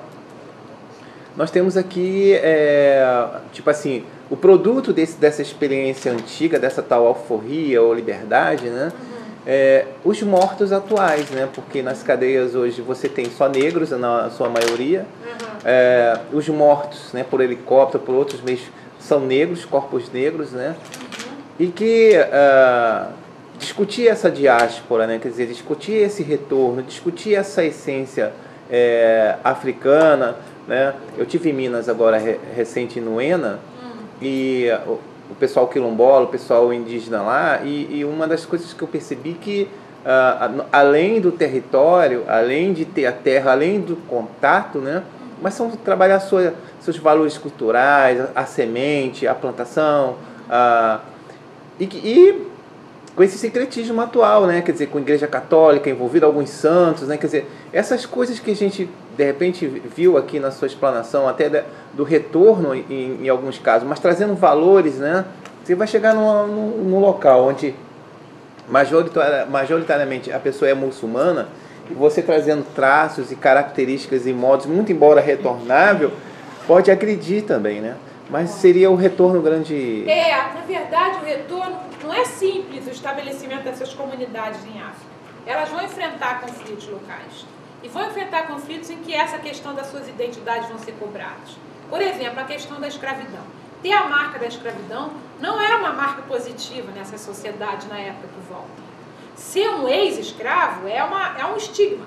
Speaker 5: Nós temos aqui, tipo assim, o produto dessa experiência antiga, dessa tal alforria ou liberdade, né? Os mortos atuais, né? Porque nas cadeias hoje você tem só negros, na sua maioria. Os mortos, né? Por helicóptero, por outros meios, são negros, corpos negros, né? E que discutir essa diáspora, né? Quer dizer, discutir esse retorno, discutir essa essência africana, né? Eu tive em Minas agora recente, em Nuena, e o pessoal quilombola, o pessoal indígena lá, e uma das coisas que eu percebi que além do território, além de ter a terra, além do contato, né? Mas são trabalhar seus valores culturais, a semente, a plantação, e com esse secretismo atual, né? Quer dizer, com a Igreja Católica envolvida, alguns santos, né? Quer dizer, essas coisas que a gente de repente viu aqui na sua explanação até do retorno em alguns casos, mas trazendo valores, né? Você vai chegar num local onde majoritariamente a pessoa é muçulmana, e você trazendo traços e características e modos, muito embora retornável, pode agredir também, né? Mas seria o retorno grande...
Speaker 1: Na verdade, o retorno não é simples, o estabelecimento dessas comunidades em África. Elas vão enfrentar conflitos locais. E vão enfrentar conflitos em que essa questão das suas identidades vão ser cobradas. Por exemplo, a questão da escravidão. Ter a marca da escravidão não é uma marca positiva nessa sociedade na época que volta. Ser um ex-escravo é um estigma.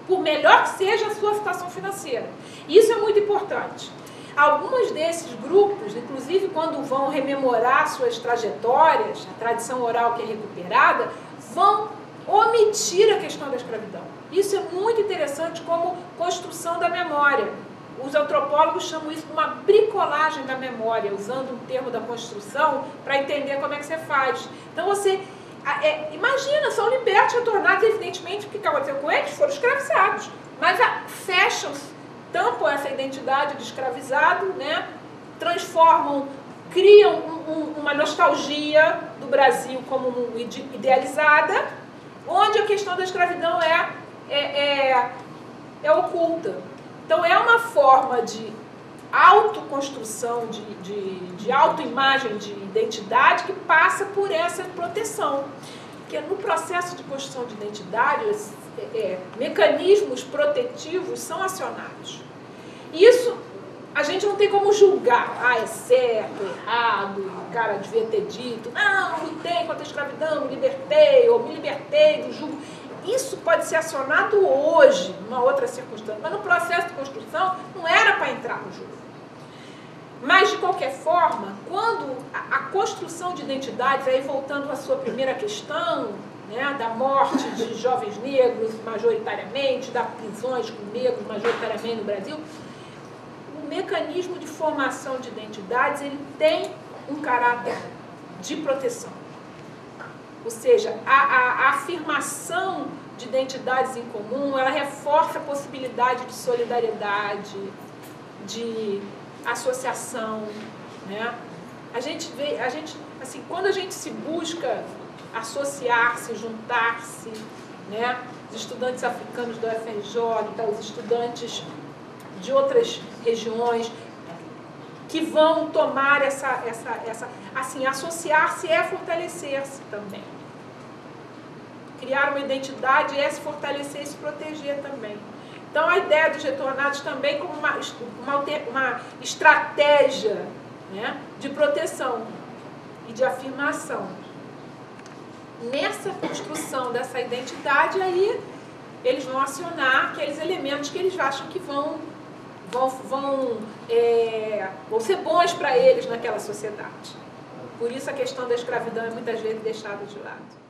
Speaker 1: Por melhor que seja a sua situação financeira. Isso é muito importante. Alguns desses grupos, inclusive quando vão rememorar suas trajetórias, a tradição oral que é recuperada, vão omitir a questão da escravidão. Isso é muito interessante como construção da memória. Os antropólogos chamam isso de uma bricolagem da memória, usando um termo da construção para entender como é que você faz. Então você... imagina, são libertos, retornados, evidentemente, o que aconteceu com eles? Foram escravizados. Mas fecham, tampam essa identidade de escravizado, né? Transformam, criam uma nostalgia do Brasil como idealizada, onde a questão da escravidão é oculta. Então é uma forma de autoconstrução, de autoimagem, de identidade que passa por essa proteção. Porque no processo de construção de identidade, mecanismos protetivos são acionados. Isso a gente não tem como julgar. É certo, errado, o cara devia ter dito, não lutei contra a escravidão, me libertei, ou me libertei do jugo. Isso pode ser acionado hoje, numa outra circunstância, mas no processo de construção não era para entrar no jogo. Mas, de qualquer forma, quando a construção de identidades, aí voltando à sua primeira questão, né, da morte de jovens negros, majoritariamente, das prisões com negros, majoritariamente no Brasil, o mecanismo de formação de identidades, ele tem um caráter de proteção. Ou seja, a afirmação de identidades em comum, ela reforça a possibilidade de solidariedade, de associação, né? Assim, quando a gente se busca associar-se, juntar-se, né? Os estudantes africanos do UFRJ, os estudantes de outras regiões, que vão tomar assim, associar-se é fortalecer-se também. Criar uma identidade é se fortalecer e se proteger também. Então, a ideia dos retornados também como uma estratégia, né, de proteção e de afirmação. Nessa construção dessa identidade, aí, eles vão acionar aqueles elementos que eles acham que vão ser bons para eles naquela sociedade. Por isso a questão da escravidão é muitas vezes deixada de lado.